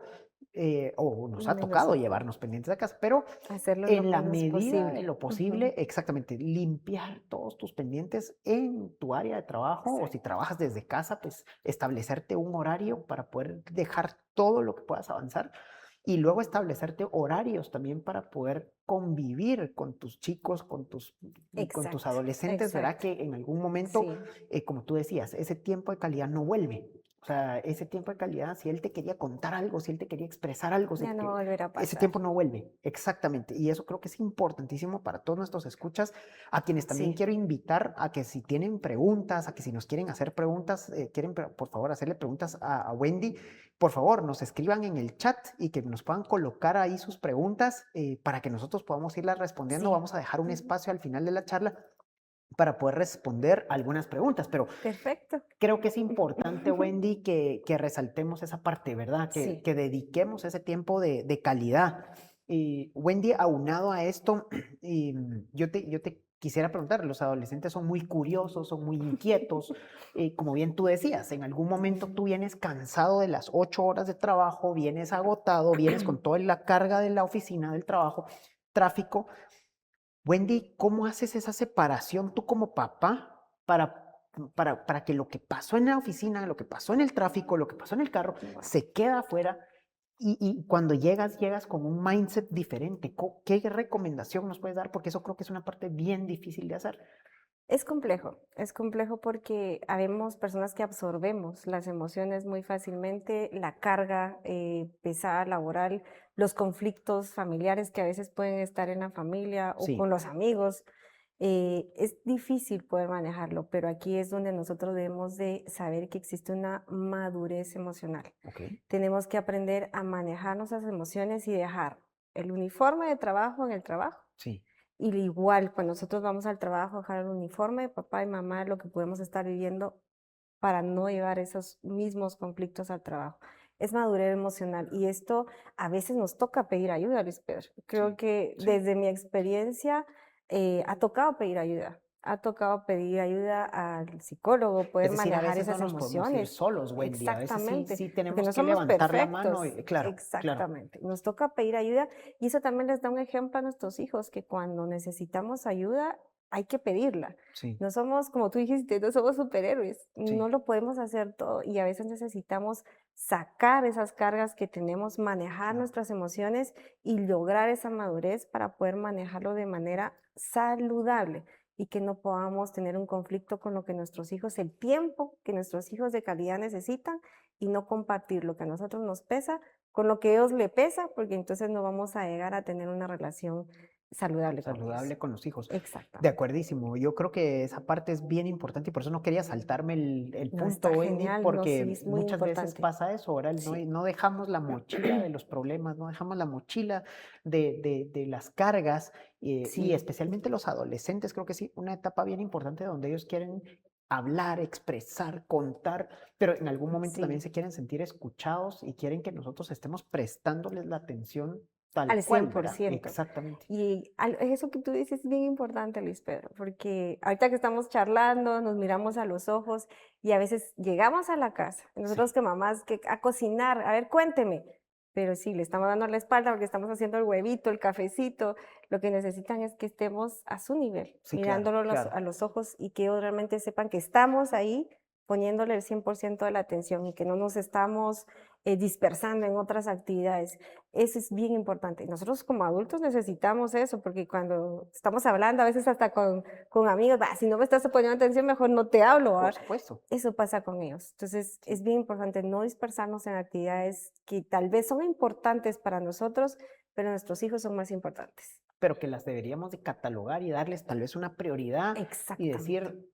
o nos lo ha menos tocado llevarnos pendientes a casa, pero hacerlo lo en la menos medida de posible. lo Ujú, posible, exactamente, limpiar todos tus pendientes en tu área de trabajo o si exacto. trabajas desde casa, pues establecerte un horario para poder dejar todo lo que puedas avanzar y luego establecerte horarios también para poder convivir con tus chicos, con tus Exacto, adolescentes, ¿verdad? exacto. Que en algún momento, Sí, como tú decías, ese tiempo de calidad no vuelve. O sea, ese tiempo de calidad, si él te quería contar algo, si él te quería expresar algo, ya no va a volver a ese pasar. tiempo no vuelve. Exactamente. Y eso creo que es importantísimo para todos nuestros escuchas, a quienes también Sí, quiero invitar a que si tienen preguntas, a que si nos quieren hacer preguntas, quieren por favor hacerle preguntas a Wendy, por favor nos escriban en el chat y que nos puedan colocar ahí sus preguntas para que nosotros podamos irlas respondiendo. sí. Vamos a dejar un Ujú, espacio al final de la charla para poder responder algunas preguntas, pero perfecto. creo que es importante, Wendy, que resaltemos esa parte, ¿verdad? Que, Sí, que dediquemos ese tiempo de calidad. Y Wendy, aunado a esto, yo te quisiera preguntar, los adolescentes son muy curiosos, son muy inquietos, como bien tú decías, en algún momento tú vienes cansado de las 8 horas de trabajo, vienes agotado, vienes con toda la carga de la oficina, del trabajo, tráfico. Wendy, ¿cómo haces esa separación tú como papá para que lo que pasó en la oficina, lo que pasó en el tráfico, lo que pasó en el carro, wow. se queda afuera Y cuando llegas con un mindset diferente. ¿Qué recomendación nos puedes dar? Porque eso creo que es una parte bien difícil de hacer. Es complejo porque habemos personas que absorbemos las emociones muy fácilmente, la carga pesada laboral, los conflictos familiares que a veces pueden estar en la familia o Sí, con los amigos. Es difícil poder manejarlo, pero aquí es donde nosotros debemos de saber que existe una madurez emocional. ok, Tenemos que aprender a manejar nuestras emociones y dejar el uniforme de trabajo en el trabajo. sí, Y igual, cuando nosotros vamos al trabajo, dejar el uniforme de papá y mamá, lo que podemos estar viviendo para no llevar esos mismos conflictos al trabajo. Es madurez emocional y esto a veces nos toca pedir ayuda, Luis Pedro. Creo sí, que sí. desde mi experiencia ha tocado pedir ayuda. Ha tocado pedir ayuda al psicólogo, Es poder decir, a manejar veces no esas nos podemos ir emociones. solos, Wendy. A veces sí, Exactamente, sí porque tenemos no que somos levantar la mano. perfectos. Claro, claro. Exactamente. Nos toca pedir ayuda y eso también les da un ejemplo a nuestros hijos, que cuando necesitamos ayuda hay que pedirla. Sí, No somos, como tú dijiste, no somos superhéroes, no sí, lo podemos hacer todo y a veces necesitamos sacar esas cargas que tenemos, manejar claro. nuestras emociones y lograr esa madurez para poder manejarlo de manera saludable y que no podamos tener un conflicto con lo que nuestros hijos, el tiempo que nuestros hijos de calidad necesitan y no compartir lo que a nosotros nos pesa con lo que a ellos le pesa, porque entonces no vamos a llegar a tener una relación saludable con ellos. Saludable con los hijos. De Exactamente. acuerdísimo. Yo creo que esa parte es bien importante y por eso no quería saltarme el No, está punto, Wendy, genial, no, sí, porque es muy muchas veces importante. pasa eso, ¿verdad? No, Sí. no dejamos la mochila de los problemas, no dejamos la mochila de las cargas y Sí, especialmente los adolescentes, creo que sí, una etapa bien importante donde ellos quieren hablar, expresar, contar, pero en algún momento también sí, se quieren sentir escuchados y quieren que nosotros estemos prestándoles la atención tal al cual, cien por ¿verdad? ciento. Exactamente. Y eso que tú dices es bien importante, Luis Pedro, porque ahorita que estamos charlando, nos miramos a los ojos y a veces llegamos a la casa, Sí. nosotros que mamás, que a cocinar, a ver, cuénteme, pero sí, le estamos dando la espalda porque estamos haciendo el huevito, el cafecito, lo que necesitan es que estemos a su nivel, Sí, claro, mirándolo claro. a los ojos y que ellos realmente sepan que estamos ahí poniéndole el 100% de la atención y que no nos estamos dispersando en otras actividades. Eso es bien importante. Nosotros como adultos necesitamos eso, porque cuando estamos hablando, a veces hasta con amigos, "Bah, si no me estás poniendo atención, mejor no te hablo, Por ¿va?". supuesto. Eso pasa con ellos. Entonces, Sí. es bien importante no dispersarnos en actividades que tal vez son importantes para nosotros, pero nuestros hijos son más importantes. Pero que las deberíamos de catalogar y darles tal vez una prioridad y Exactamente. decir,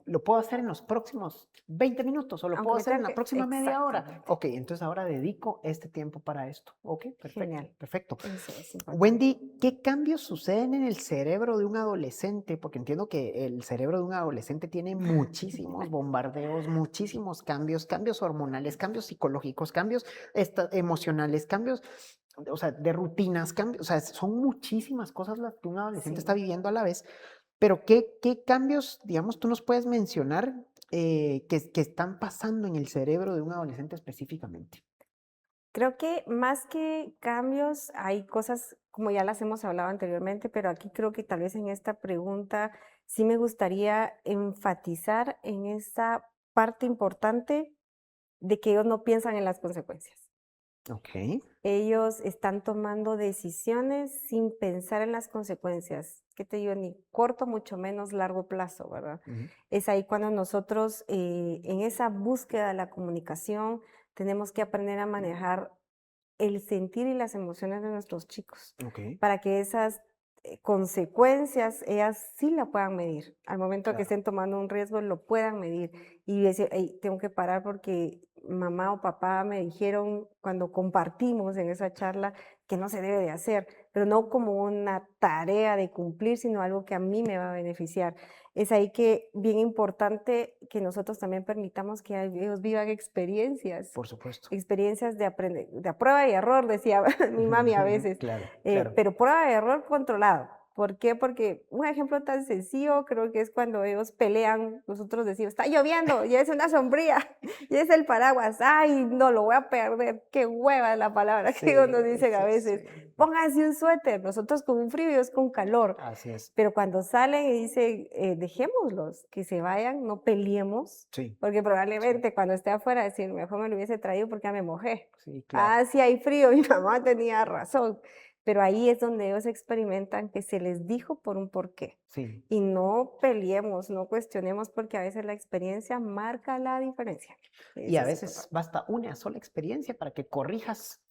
lo puedo hacer en los próximos 20 minutos o lo Aunque puedo me hacer en tenga la que... próxima media hora. Exactamente. Ok, entonces ahora dedico este tiempo para esto. Ok, perfecto, Genial. perfecto. Eso es importante. Wendy, ¿qué cambios suceden en el cerebro de un adolescente? Porque entiendo que el cerebro de un adolescente tiene muchísimos bombardeos, muchísimos cambios, cambios hormonales, cambios psicológicos, cambios emocionales, cambios, o sea, de rutinas, cambios, o sea, son muchísimas cosas las que un adolescente está Sí. viviendo a la vez. Pero ¿qué cambios, digamos, tú nos puedes mencionar que están pasando en el cerebro de un adolescente específicamente? Creo que más que cambios, hay cosas, como ya las hemos hablado anteriormente, pero aquí creo que tal vez en esta pregunta sí me gustaría enfatizar en esa parte importante de que ellos no piensan en las consecuencias. Ok. Ellos están tomando decisiones sin pensar en las consecuencias. ¿Qué te digo? Ni corto, mucho menos largo plazo, ¿verdad? Ujú, Es ahí cuando nosotros, en esa búsqueda de la comunicación, tenemos que aprender a manejar el sentir y las emociones de nuestros chicos, ok, para que esas consecuencias ellas sí la puedan medir. Al momento que claro. estén tomando un riesgo, lo puedan medir y decir: "Ey, tengo que parar porque mamá o papá me dijeron cuando compartimos en esa charla que no se debe de hacer", pero no como una tarea de cumplir, sino algo que a mí me va a beneficiar. Es ahí que bien importante que nosotros también permitamos que ellos vivan experiencias Por supuesto. experiencias de de a prueba y error, decía mi mami a veces, Claro, claro. pero prueba y error controlado, ¿Por qué? Porque un ejemplo tan sencillo creo que es cuando ellos pelean, nosotros decimos, está lloviendo, ya es una sombría, ya es el paraguas, ay, no lo voy a perder, qué hueva es la palabra que ellos nos dicen a veces, sí. pónganse un suéter, nosotros con un frío y ellos con calor, Así es. pero cuando salen y dicen, dejémoslos, que se vayan, no peleemos, Sí, porque probablemente cuando esté afuera decir, mejor me lo hubiese traído porque ya me mojé. sí, claro. Ah, sí hay frío, mi mamá tenía razón. Pero ahí es donde ellos experimentan que se les dijo por un porqué. Sí. Y no peleemos, no cuestionemos, porque a veces la experiencia marca la diferencia. Y a Eso es veces importante. basta una sola experiencia para que corrijas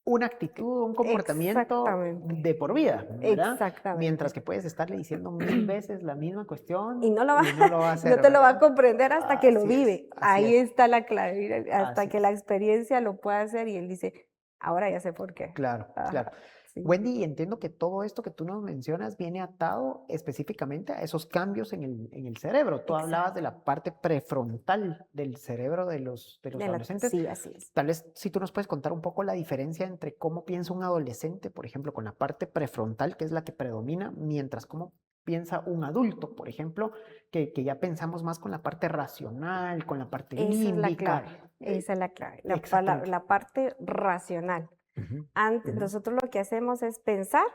una actitud, un comportamiento Exactamente, de por vida, ¿verdad? Mientras exactamente. que puedes estarle diciendo 1000 veces la misma Y cuestión no lo va, y no lo va a no hacer, te lo va a ¿verdad? comprender hasta que lo Así es, vive. así Ahí es, está la clave, mira, hasta así que la es. experiencia lo pueda hacer y él dice, ahora ya sé por qué. Claro, claro. Ajá, sí, Wendy, y entiendo que todo esto que tú nos mencionas viene atado específicamente a esos cambios en el cerebro. Tú hablabas de exacto. la parte prefrontal del cerebro de los adolescentes. Sí, así es. Tal vez si tú nos puedes contar un poco la diferencia entre cómo piensa un adolescente, por ejemplo, con la parte prefrontal, que es la que predomina, mientras cómo piensa un adulto, por ejemplo, que ya pensamos más con la parte racional, con la parte Esa es la límbica. clave, esa es la clave, Exactamente. la parte racional. Ujú, Antes, ujú. nosotros lo que hacemos es pensar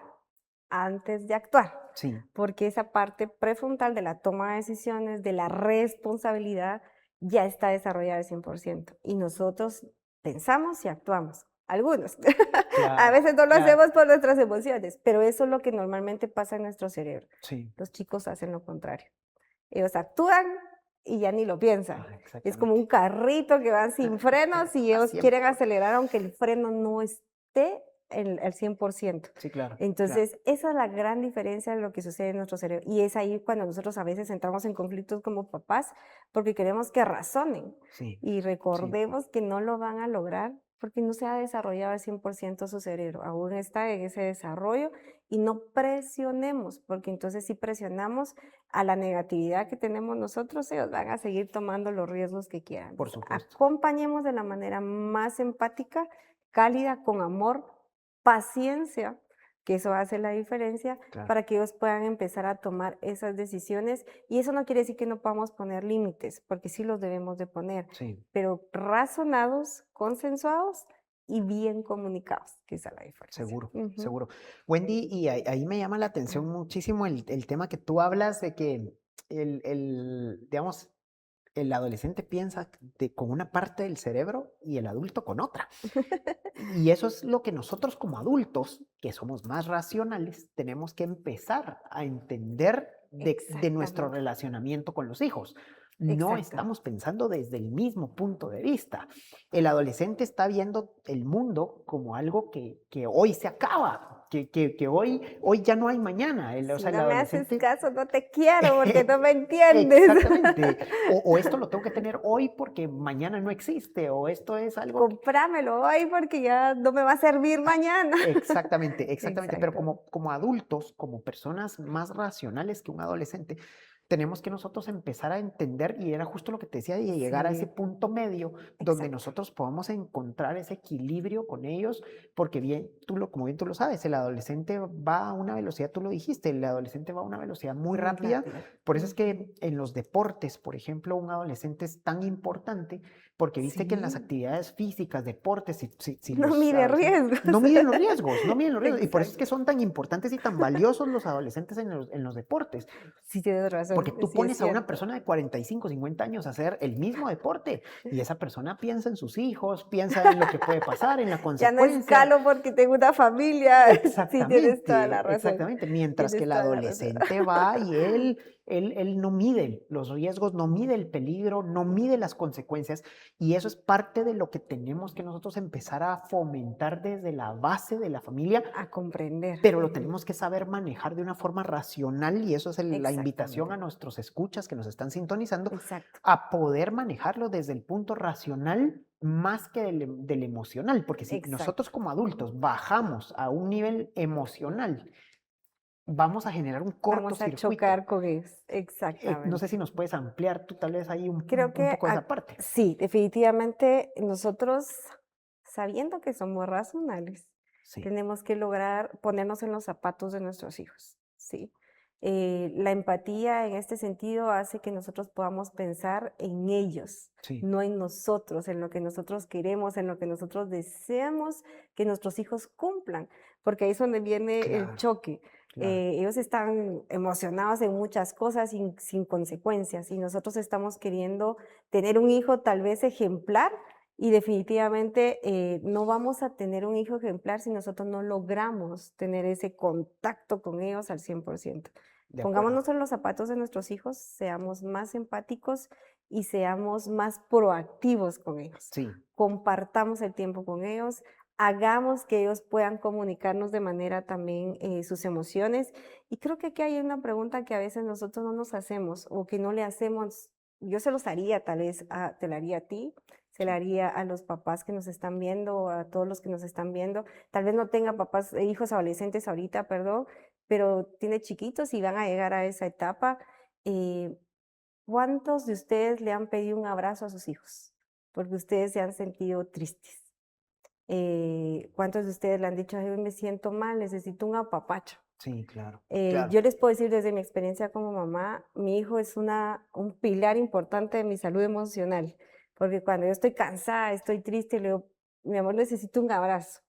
antes de actuar, Sí, porque esa parte prefrontal de la toma de decisiones, de la responsabilidad, ya está desarrollada al 100%. Y nosotros pensamos y actuamos. Algunos. A claro, veces no lo claro. hacemos por nuestras emociones, pero eso es lo que normalmente pasa en nuestro cerebro. Sí. Los chicos hacen lo contrario. Ellos actúan y ya ni lo piensan. Es como un Exactamente. carrito que va sin frenos y ellos Así quieren empezó. acelerar aunque el freno no esté al 100%. Sí, claro, claro. Entonces, esa es la gran diferencia de lo que sucede en nuestro cerebro. Y es ahí cuando nosotros a veces entramos en conflictos como papás porque queremos que razonen. Sí, Y sí, recordemos que no lo van a lograr porque no se ha desarrollado al 100% su cerebro. Aún está en ese desarrollo y no presionemos, porque entonces si presionamos a la negatividad que tenemos nosotros, ellos van a seguir tomando los riesgos que quieran. por Entonces, supuesto. acompañemos de la manera más empática, cálida, con amor, paciencia, que eso hace la diferencia Claro. para que ellos puedan empezar a tomar esas decisiones. Y eso no quiere decir que no podamos poner límites, porque sí los debemos de poner, Sí, pero razonados, consensuados y bien comunicados, que esa es la diferencia. seguro, Ujú. seguro. Wendy, y ahí me llama la atención muchísimo el tema que tú hablas de que digamos, el adolescente piensa con una parte del cerebro y el adulto con otra. Y eso es lo que nosotros como adultos, que somos más racionales, tenemos que empezar a entender de nuestro Exactamente, relacionamiento con los hijos. No exacto. estamos pensando desde el mismo punto de vista. El adolescente está viendo el mundo como algo que hoy se acaba, que hoy ya no hay mañana. O Si sea, el no me haces adolescente caso, no te quiero porque no me entiendes. exactamente. O esto lo tengo que tener hoy porque mañana no existe, o esto es algo que... Comprámelo hoy porque ya no me va a servir mañana. Exactamente, exactamente. Pero Exacto. como adultos, como personas más racionales que un adolescente, tenemos que nosotros empezar a entender, y era justo lo que te decía, de llegar a ese Sí, punto medio donde exacto. nosotros podamos encontrar ese equilibrio con ellos, porque bien, como bien tú lo sabes, el adolescente va a una velocidad, tú lo dijiste, el adolescente va a una velocidad muy Muy rápida, rápida. por eso es Ujú. que en los deportes, por ejemplo, un adolescente es tan importante, porque viste que en las Sí, actividades físicas, deportes, si no los mide adolescentes riesgos. no miden los riesgos, no miden los riesgos, y por eso es que Exacto. son tan importantes y tan valiosos los adolescentes en los deportes. Sí, tienes razón, Porque tú sí es pones a una cierto. persona de 45, 50 años a hacer el mismo deporte y esa persona piensa en sus hijos, piensa en lo que puede pasar, en la Ya no consecuencia. escalo porque tengo una familia. Sí, tienes toda la Exactamente, razón. exactamente. Mientras que Tienes el toda la razón. adolescente va y él no mide los riesgos, no mide el peligro, no mide las consecuencias. Y eso es parte de lo que tenemos que nosotros empezar a fomentar desde la base de la familia, A comprender. pero lo Ujú. tenemos que saber manejar de una forma racional y eso es la invitación a Exactamente. nuestros escuchas que nos están sintonizando, Exacto. a poder manejarlo desde el punto racional más que del emocional, porque si nosotros Exacto. como adultos bajamos a un nivel emocional, vamos a generar un Vamos a chocar cortocircuito. con eso. No sé Exactamente. si nos puedes ampliar tú tal vez ahí Creo un que poco de esa parte. sí, definitivamente nosotros, sabiendo que somos racionales, Sí, tenemos que lograr ponernos en los zapatos de nuestros hijos. ¿sí? La empatía en este sentido hace que nosotros podamos pensar en ellos, Sí, no en nosotros, en lo que nosotros queremos, en lo que nosotros deseamos que nuestros hijos cumplan, porque ahí es donde viene el claro, choque. claro. Ellos están emocionados en muchas cosas sin consecuencias y nosotros estamos queriendo tener un hijo tal vez ejemplar y definitivamente no vamos a tener un hijo ejemplar si nosotros no logramos tener ese contacto con ellos al 100%. De acuerdo. Pongámonos en los zapatos de nuestros hijos, seamos más empáticos y seamos más proactivos con ellos. Sí, Compartamos el tiempo con ellos, hagamos que ellos puedan comunicarnos de manera también sus emociones. Y creo que aquí hay una pregunta que a veces nosotros no nos hacemos o que no le hacemos. Yo se los haría, tal vez te la haría a ti, se la haría a los papás que nos están viendo, o a todos los que nos están viendo. Tal vez no tenga papás, hijos adolescentes ahorita, perdón, pero tiene chiquitos y van a llegar a esa etapa. eh, ¿Cuántos de ustedes le han pedido un abrazo a sus hijos? Porque ustedes se han sentido tristes. ¿Cuántos de ustedes le han dicho, "Ay, hoy me siento mal, necesito un apapacho"? sí, claro, claro. Yo les puedo decir desde mi experiencia como mamá, mi hijo es un pilar importante de mi salud emocional, porque cuando yo estoy cansada, estoy triste, le digo, mi amor, necesito un abrazo.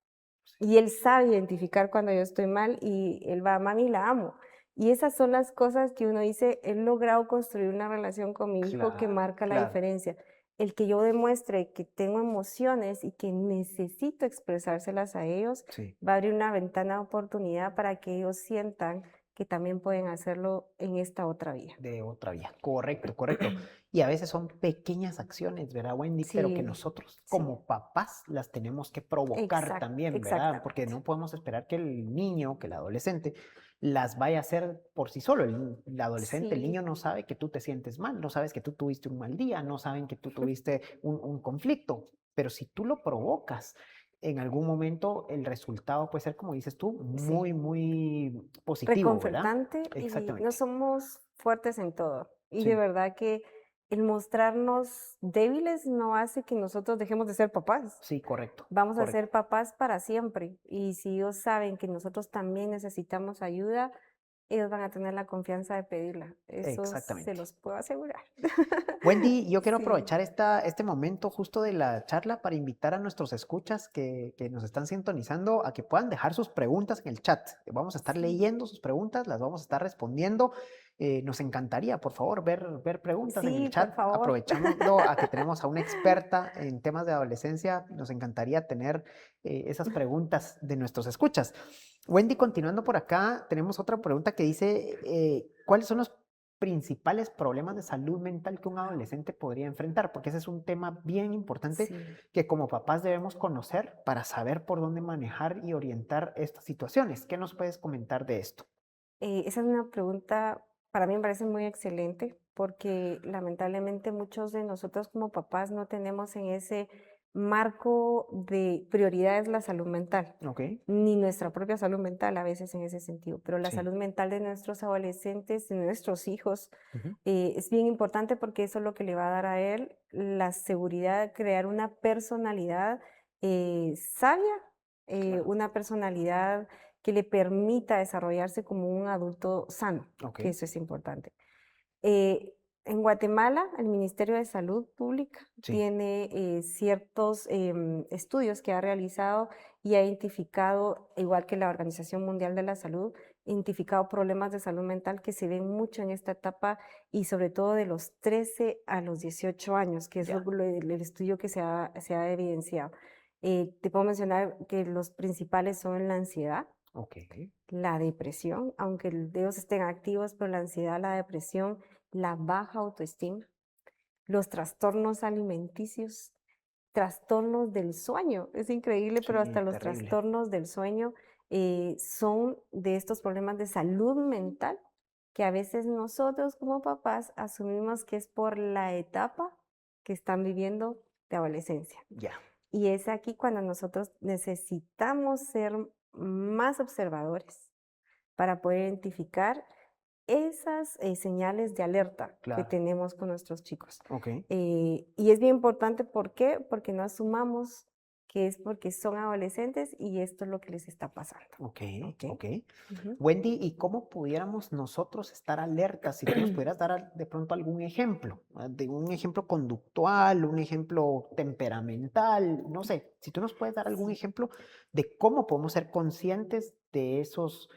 Y él sabe identificar cuando yo estoy mal y él va, mami, la amo. Y esas son las cosas que uno dice, he logrado construir una relación con mi hijo que Claro, marca la claro. diferencia. El que yo demuestre que tengo emociones y que necesito expresárselas a ellos, Sí. va a abrir una ventana de oportunidad para que ellos sientan que también pueden hacerlo en esta otra vía. De otra vía. Correcto, correcto. Y a veces son pequeñas acciones, ¿verdad, Wendy? Pero que Sí, nosotros sí, como papás las tenemos que provocar también, ¿verdad? Porque exactamente. no podemos esperar que el niño, que el adolescente, las vaya a hacer por sí solo. El adolescente, el Sí, niño no sabe que tú te sientes mal, no sabes que tú tuviste un mal día, no saben que tú tuviste un conflicto. Pero si tú lo provocas, en algún momento el resultado puede ser, como dices tú, sí. muy, muy positivo, ¿verdad? Reconfortante y no Exactamente. somos fuertes en todo. Y de Sí. verdad que el mostrarnos débiles no hace que nosotros dejemos de ser papás. Sí, correcto, Vamos a ser correcto. papás para siempre. Y si ellos saben que nosotros también necesitamos ayuda, ellos van a tener la confianza de pedirla. Eso se Exactamente. los puedo asegurar. Wendy, yo quiero Sí, aprovechar este momento justo de la charla para invitar a nuestros escuchas que nos están sintonizando a que puedan dejar sus preguntas en el chat. Vamos a estar sí, leyendo sus preguntas, las vamos a estar respondiendo. Nos encantaría, por favor, ver preguntas en el sí, por chat. favor. Aprovechámoslo a que tenemos a una experta en temas de adolescencia. Nos encantaría tener esas preguntas de nuestros escuchas. Wendy, continuando por acá, tenemos otra pregunta que dice, ¿cuáles son los principales problemas de salud mental que un adolescente podría enfrentar? Porque ese es un tema bien importante Sí. que como papás debemos conocer para saber por dónde manejar y orientar estas situaciones. ¿Qué nos puedes comentar de esto? Esa es una pregunta, para mí me parece muy excelente, porque lamentablemente muchos de nosotros como papás no tenemos en ese marco de prioridades la salud mental, Ok, ni nuestra propia salud mental a veces en ese sentido, pero la sí. salud mental de nuestros adolescentes, de nuestros hijos, Ujú. es bien importante porque eso es lo que le va a dar a él la seguridad de crear una personalidad sabia, Claro, una personalidad que le permita desarrollarse como un adulto sano, ok, que eso es importante. Eh, en Guatemala, el Ministerio de Salud Pública sí, tiene ciertos estudios que ha realizado y ha identificado, igual que la Organización Mundial de la Salud, identificado problemas de salud mental que se ven mucho en esta etapa y sobre todo de los 13 a los 18 años, que es ya, el estudio que se ha evidenciado. Te puedo mencionar que los principales son la ansiedad, ok, la depresión, aunque ellos estén activos, pero la ansiedad, la depresión, la baja autoestima, los trastornos alimenticios, trastornos del sueño. Es increíble, pero sí, hasta los terrible. trastornos del sueño son de estos problemas de salud mental que a veces nosotros como papás asumimos que es por la etapa que están viviendo de adolescencia. Ya, Y es aquí cuando nosotros necesitamos ser más observadores para poder identificar esas señales de alerta que claro, tenemos con nuestros chicos. ok, Y es bien importante, ¿por qué? Porque no asumamos que es porque son adolescentes y esto es lo que les está pasando. Ok, ¿Ok? ok. Ujú. Wendy, ¿y cómo pudiéramos nosotros estar alertas? Si tú nos pudieras dar de pronto algún ejemplo, de un ejemplo conductual, un ejemplo temperamental, no sé, si tú nos puedes dar algún ejemplo de cómo podemos ser conscientes de esos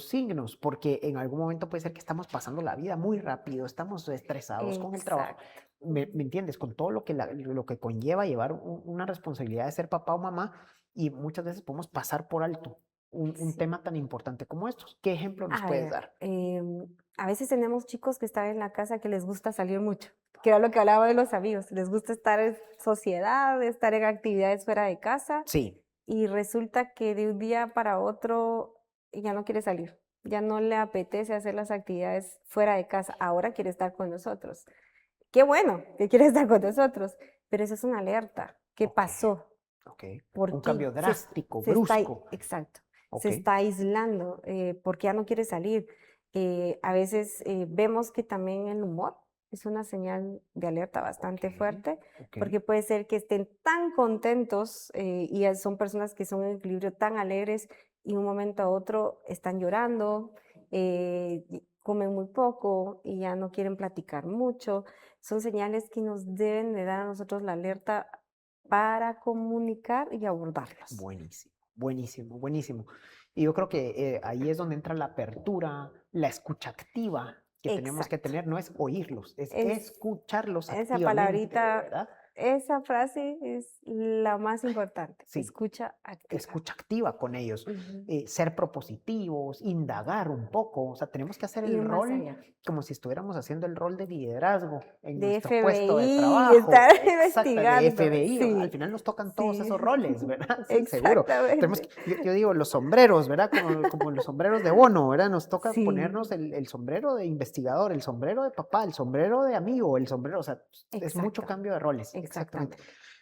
signos, porque en algún momento puede ser que estamos pasando la vida muy rápido, estamos estresados con el trabajo. Exacto. ¿Me entiendes? Con todo lo que, lo que conlleva llevar una responsabilidad de ser papá o mamá y muchas veces podemos pasar por alto un Sí. tema tan importante como estos. ¿Qué ejemplo nos A puedes ver, dar? a veces tenemos chicos que están en la casa que les gusta salir mucho, que era lo que hablaba de los amigos, les gusta estar en sociedad, estar en actividades fuera de casa Sí, y resulta que de un día para otro ya no quiere salir, ya no le apetece hacer las actividades fuera de casa, ahora quiere estar con nosotros. Qué bueno que quiere estar con nosotros, pero eso es una alerta. ¿Qué ok, pasó? ok. ¿Por Un qué? cambio drástico, Se está, brusco. exacto, se Ok, está aislando, porque ya no quiere salir. A veces vemos que también el humor es una señal de alerta ok, bastante fuerte, ok. porque puede ser que estén tan contentos son personas que son en equilibrio tan alegres y un momento a otro están llorando, comen muy poco y ya no quieren platicar mucho. Son señales que nos deben de dar a nosotros la alerta para comunicar y abordarlos. Buenísimo, buenísimo, buenísimo. Y yo creo que ahí es donde entra la apertura, la escucha activa que tenemos que Exacto. tener, no es oírlos, es Es escucharlos esa activamente, palabrita, ¿verdad? esa frase es la más importante, Sí, escucha activa. escucha activa con ellos, Ujú. ser propositivos, indagar un poco, o sea, tenemos que hacer el Ir más rol allá. como si estuviéramos haciendo el rol de liderazgo en De nuestro puesto de FBI, trabajo, estar exacta, de investigando. FBI, al Sí, final nos tocan todos sí, esos roles, ¿verdad? Sí, seguro. Tenemos que, exactamente. yo digo, los sombreros, ¿verdad? Como los sombreros de Bono, ¿verdad? Nos toca Sí, ponernos el sombrero de investigador, el sombrero de papá, el sombrero de amigo, el sombrero, o sea, es mucho exacto, cambio de roles, exactamente. exactamente,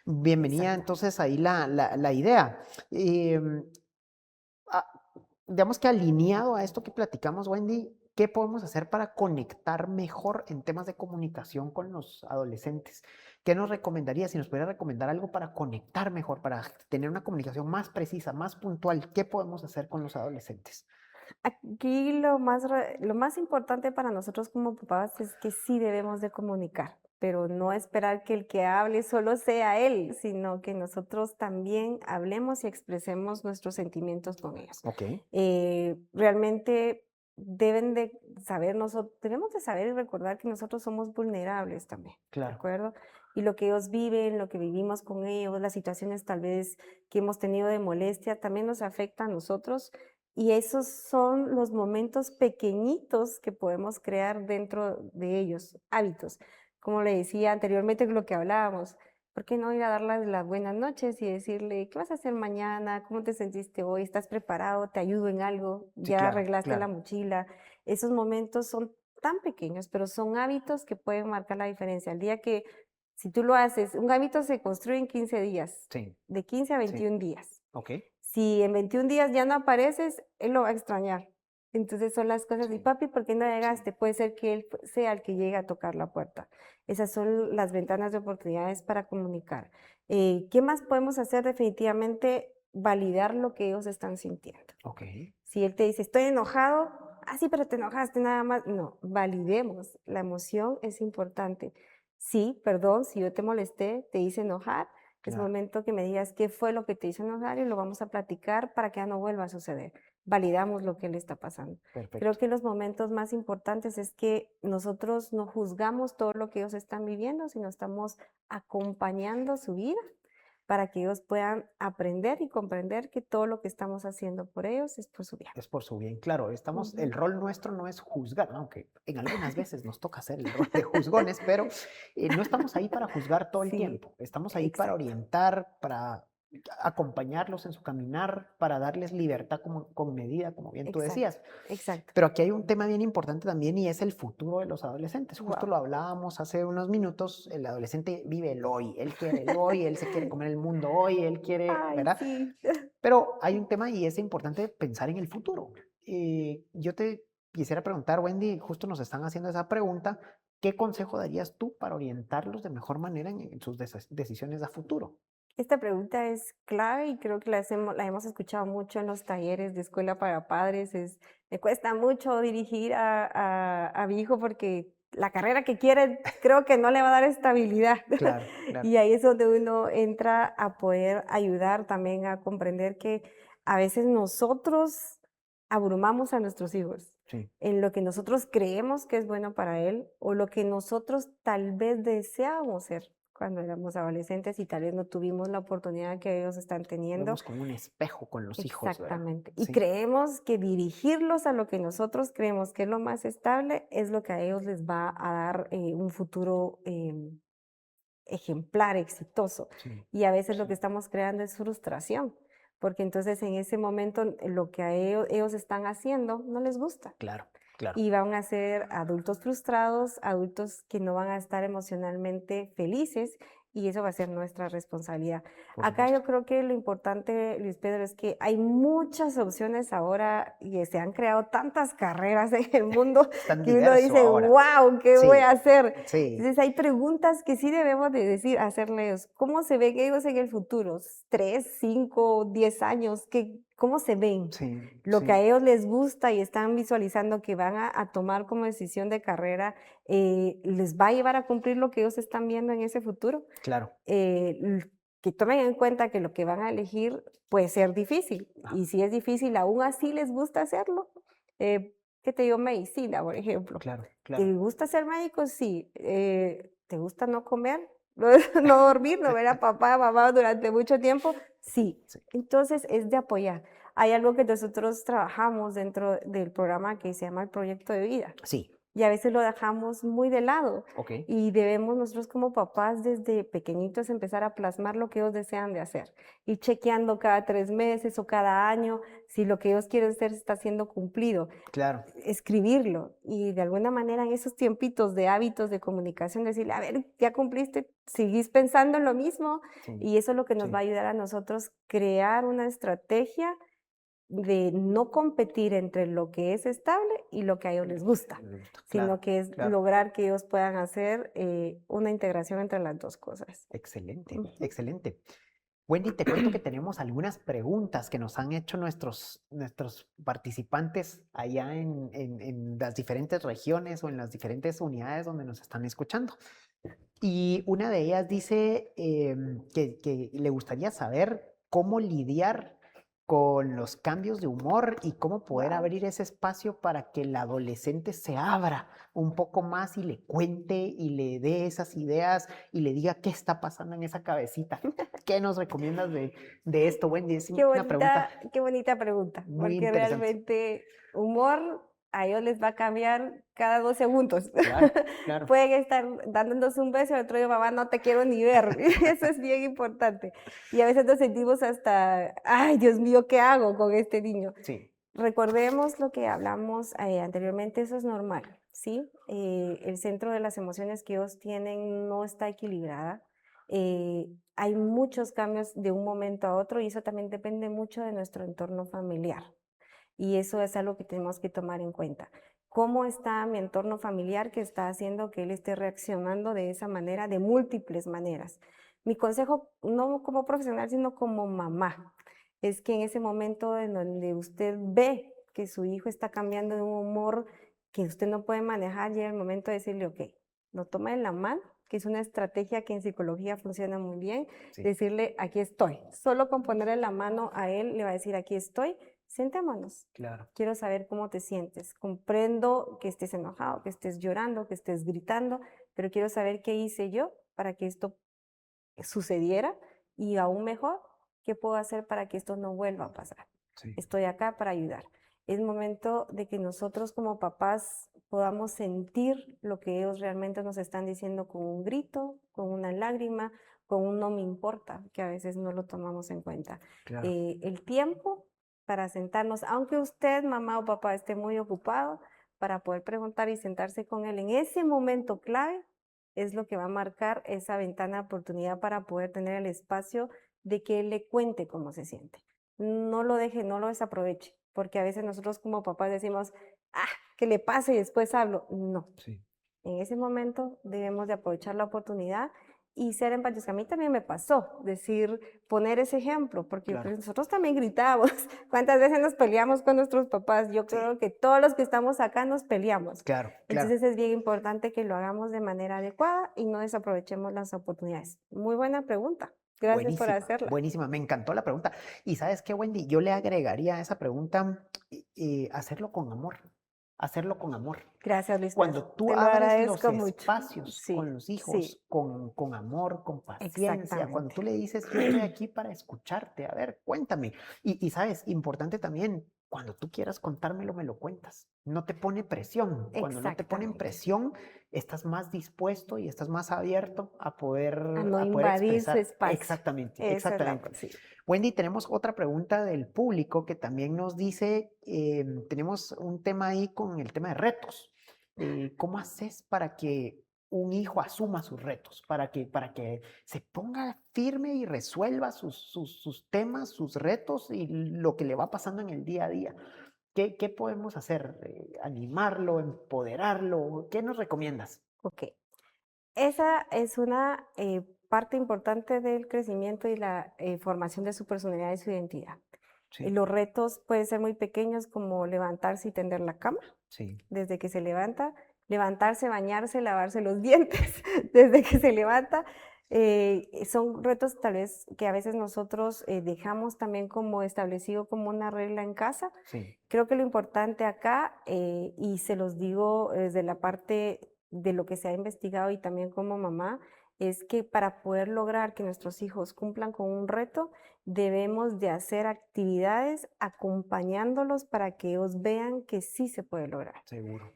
Bienvenida exactamente. entonces ahí la idea. Ah, digamos que alineado a esto que platicamos, Wendy, ¿qué podemos hacer para conectar mejor en temas de comunicación con los adolescentes? ¿Qué nos recomendaría? Si nos pudiera recomendar algo para conectar mejor, para tener una comunicación más precisa, más puntual, ¿qué podemos hacer con los adolescentes? Aquí lo más importante para nosotros como papás es que sí debemos de comunicar, pero no esperar que el que hable solo sea él, sino que nosotros también hablemos y expresemos nuestros sentimientos con ellos. Ok, Realmente debemos de saber y recordar que nosotros somos vulnerables también, ¿de claro. acuerdo? Y lo que ellos viven, lo que vivimos con ellos, las situaciones tal vez que hemos tenido de molestia, también nos afecta a nosotros y esos son los momentos pequeñitos que podemos crear dentro de ellos, hábitos. Como le decía anteriormente, lo que hablábamos, ¿por qué no ir a darle las buenas noches y decirle, ¿qué vas a hacer mañana? ¿Cómo te sentiste hoy? ¿Estás preparado? ¿Te ayudo en algo? Sí, ¿Ya claro, arreglaste la claro. mochila? Esos momentos son tan pequeños, pero son hábitos que pueden marcar la diferencia. El día que, si tú lo haces, un hábito se construye en 15 días, Sí, de 15 a sí. 21 días. Ok. Si en 21 días ya no apareces, él lo va a extrañar. Entonces son las cosas, y Sí, papi, ¿por qué no sí. llegaste? Puede ser que él sea el que llegue a tocar la puerta. Esas son las ventanas de oportunidades para comunicar. ¿Qué más podemos hacer? Definitivamente validar lo que ellos están sintiendo. Ok. Si él te dice, estoy enojado, ah, sí, pero te enojaste nada más. No, validemos. La emoción es importante. Sí, perdón, si yo te molesté, te hice enojar, es Claro. momento que me digas qué fue lo que te hizo enojar y lo vamos a platicar para que ya no vuelva a suceder. Validamos lo que le está pasando. Creo Perfecto. que los momentos más importantes es que nosotros no juzgamos todo lo que ellos están viviendo, sino estamos acompañando su vida para que ellos puedan aprender y comprender que todo lo que estamos haciendo por ellos es por su bien. Es por su bien, claro. El Ujú. rol nuestro no es juzgar, aunque en algunas veces nos toca hacer el rol de juzgones, pero no estamos ahí para juzgar todo el Sí, tiempo. Estamos ahí para exacto, orientar, para acompañarlos en su caminar, para darles libertad con medida, como bien tú exacto, decías. exacto. Pero aquí hay un tema bien importante también y es el futuro de los adolescentes. Justo Wow. lo hablábamos hace unos minutos, el adolescente vive el hoy, él quiere el hoy, él se quiere comer el mundo hoy, él quiere, Ay, ¿verdad? sí. Pero hay un tema y es importante pensar en el futuro. Yo te quisiera preguntar, Wendy, justo nos están haciendo esa pregunta, ¿qué consejo darías tú para orientarlos de mejor manera en sus decisiones a futuro? Esta pregunta es clave y creo que la hemos escuchado mucho en los talleres de escuela para padres. Me cuesta mucho dirigir a mi hijo porque la carrera que quiere creo que no le va a dar estabilidad. Claro, claro. Y ahí es donde uno entra a poder ayudar también a comprender que a veces nosotros abrumamos a nuestros hijos Sí, en lo que nosotros creemos que es bueno para él o lo que nosotros tal vez deseábamos ser cuando éramos adolescentes y tal vez no tuvimos la oportunidad que ellos están teniendo. vemos como un espejo con los hijos, ¿verdad? Exactamente. Y Sí, creemos que dirigirlos a lo que nosotros creemos que es lo más estable es lo que a ellos les va a dar un futuro ejemplar, exitoso. sí, Y a veces lo que estamos creando es frustración, porque entonces en ese momento lo que a ellos están haciendo no les gusta claro, claro, y van a ser adultos frustrados, adultos que no van a estar emocionalmente felices y eso va a ser nuestra responsabilidad. por Acá supuesto. yo creo que lo importante, Luis Pedro, es que hay muchas opciones ahora y se han creado tantas carreras en el mundo Es tan que uno diverso dice, ahora. wow, ¿qué voy Sí, a hacer? sí, Entonces hay preguntas que sí debemos de decir, hacerles, ¿cómo se ven ellos en el futuro? 3, 5, 10 años, ¿cómo se ven? sí, Lo que a sí, ellos les gusta y están visualizando que van a tomar como decisión de carrera, les va a llevar a cumplir lo que ellos están viendo en ese futuro. claro. Que tomen en cuenta que lo que van a elegir puede ser difícil Ah, y si es difícil, aún así les gusta hacerlo. ¿Qué te digo? Medicina, por ejemplo. claro, claro. ¿Te gusta ser médico? Sí. ¿Te gusta no comer? No dormir, no ver a papá, mamá durante mucho tiempo. Sí. Sí, Entonces es de apoyar. Hay algo que nosotros trabajamos dentro del programa que se llama el proyecto de vida sí, y a veces lo dejamos muy de lado ok, y debemos nosotros como papás desde pequeñitos empezar a plasmar lo que ellos desean de hacer y chequeando cada 3 meses o cada año si lo que ellos quieren hacer está siendo cumplido, claro. escribirlo y de alguna manera en esos tiempitos de hábitos de comunicación decirle, a ver, ya cumpliste, seguís pensando en lo mismo Sí, y eso es lo que nos va sí, a ayudar a nosotros crear una estrategia de no competir entre lo que es estable y lo que a ellos les gusta, me gusta. sino Claro, que es claro. lograr que ellos puedan hacer una integración entre las dos cosas. Excelente, Ujú. excelente. Wendy, te cuento que tenemos algunas preguntas que nos han hecho nuestros participantes allá en las diferentes regiones o en las diferentes unidades donde nos están escuchando. Y una de ellas dice que le gustaría saber cómo lidiar con los cambios de humor y cómo poder Wow. abrir ese espacio para que el adolescente se abra un poco más y le cuente y le dé esas ideas y le diga qué está pasando en esa cabecita. ¿Qué nos recomiendas de esto, Wendy? Es una pregunta Qué bonita pregunta, muy porque interesante. realmente humor a ellos les va a cambiar cada 2 segundos. Claro, claro. Pueden estar dándonos un beso y el otro día, mamá, no te quiero ni ver. Eso es bien importante. Y a veces nos sentimos hasta, ay, Dios mío, ¿qué hago con este niño? Sí, Recordemos lo que hablamos anteriormente, eso es normal, ¿sí? El centro de las emociones que ellos tienen no está equilibrada. Hay muchos cambios de un momento a otro y eso también depende mucho de nuestro entorno familiar. Y eso es algo que tenemos que tomar en cuenta. ¿Cómo está mi entorno familiar que está haciendo que él esté reaccionando de esa manera, de múltiples maneras? Mi consejo, no como profesional, sino como mamá, es que en ese momento en donde usted ve que su hijo está cambiando de un humor que usted no puede manejar, llega el momento de decirle, ok, lo toma en la mano, que es una estrategia que en psicología funciona muy bien, sí, decirle, aquí estoy. Solo con ponerle la mano a él, le va a decir, aquí estoy, sentémonos. claro. Quiero saber cómo te sientes. Comprendo que estés enojado, que estés llorando, que estés gritando, pero quiero saber qué hice yo para que esto sucediera y aún mejor, qué puedo hacer para que esto no vuelva a pasar. Sí, Estoy acá para ayudar. Es momento de que nosotros como papás podamos sentir lo que ellos realmente nos están diciendo con un grito, con una lágrima, con un no me importa, que a veces no lo tomamos en cuenta. claro. El tiempo para sentarnos, aunque usted, mamá o papá, esté muy ocupado, para poder preguntar y sentarse con él en ese momento clave es lo que va a marcar esa ventana de oportunidad para poder tener el espacio de que él le cuente cómo se siente. No lo deje, no lo desaproveche, porque a veces nosotros como papás decimos, ah, que le pase y después hablo. No, Sí, en ese momento debemos de aprovechar la oportunidad y ser empáticos. A mí también me pasó decir, poner ese ejemplo, porque yo creo Claro. que nosotros también gritábamos. ¿Cuántas veces nos peleamos con nuestros papás? Yo Sí. creo que todos los que estamos acá nos peleamos. Claro, claro. Entonces es bien importante que lo hagamos de manera adecuada y no desaprovechemos las oportunidades. Muy buena pregunta. Gracias por Buenísima, hacerla. buenísima. Me encantó la pregunta. Y ¿sabes qué, Wendy? Yo le agregaría a esa pregunta hacerlo con amor. Hacerlo con amor. Gracias, Luis Cuando Pedro. tú Te lo abres los agradezco mucho. espacios Sí, con los hijos, sí, con amor, con paciencia, cuando tú exactamente. le dices, yo estoy aquí para escucharte, a ver, cuéntame. Y sabes, importante también, cuando tú quieras contármelo, me lo cuentas. No te pone presión. Cuando no te ponen Exactamente. presión, estás más dispuesto y estás más abierto A no a poder invadir su expresar. espacio. Exactamente, Esa es la, exactamente. sí. Wendy, tenemos otra pregunta del público que también nos dice, tenemos un tema ahí con el tema de retos. ¿Cómo haces para que un hijo asuma sus retos, para que se ponga firme y resuelva sus temas, sus retos y lo que le va pasando en el día a día? ¿Qué podemos hacer? ¿Animarlo, empoderarlo? ¿Qué nos recomiendas? Ok. Esa es una parte importante del crecimiento y la formación de su personalidad y su identidad. Sí, Los retos pueden ser muy pequeños como levantarse y tender la cama sí, desde que se levanta, levantarse, bañarse, lavarse los dientes desde que se levanta. Son retos tal vez que a veces nosotros dejamos también como establecido como una regla en casa. sí. Creo que lo importante acá, y se los digo desde la parte de lo que se ha investigado y también como mamá, es que para poder lograr que nuestros hijos cumplan con un reto, debemos de hacer actividades acompañándolos para que ellos vean que sí se puede lograr. Seguro.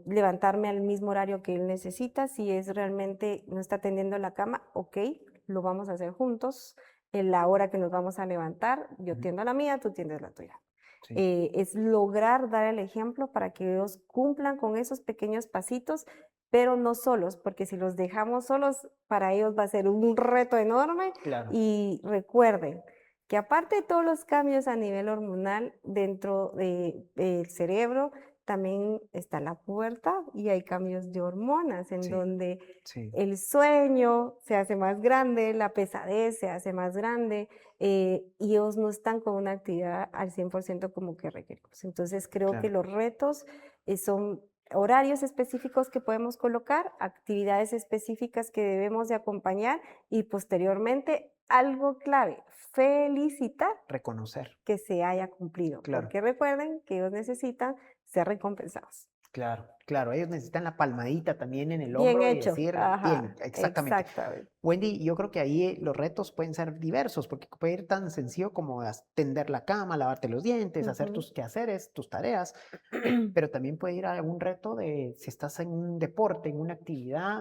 Levantarme al mismo horario que él necesita, si es realmente no está tendiendo la cama, ok, lo vamos a hacer juntos. En la hora que nos vamos a levantar, yo Ujú, tiendo la mía, tú tiendes la tuya. sí, Es lograr dar el ejemplo para que ellos cumplan con esos pequeños pasitos, pero no solos, porque si los dejamos solos, para ellos va a ser un reto enorme. claro. Y recuerden que aparte de todos los cambios a nivel hormonal dentro del cerebro, también está la pubertad y hay cambios de hormonas en Sí, donde sí, el sueño se hace más grande, la pesadez se hace más grande, y ellos no están con una actividad al 100% como que requerimos. Entonces creo que claro. los retos son horarios específicos que podemos colocar, actividades específicas que debemos de acompañar y posteriormente algo clave, felicitar Reconocer, que se haya cumplido, claro. porque recuerden que ellos necesitan ser recompensados. Claro, claro, ellos necesitan la palmadita también en el Bien hombro y hecho, decir, bien, ajá, exactamente. exactamente. Wendy, yo creo que ahí los retos pueden ser diversos, porque puede ir tan sencillo como tender la cama, lavarte los dientes, hacer Ujú. tus quehaceres, tus tareas, pero también puede ir a algún reto de si estás en un deporte, en una actividad.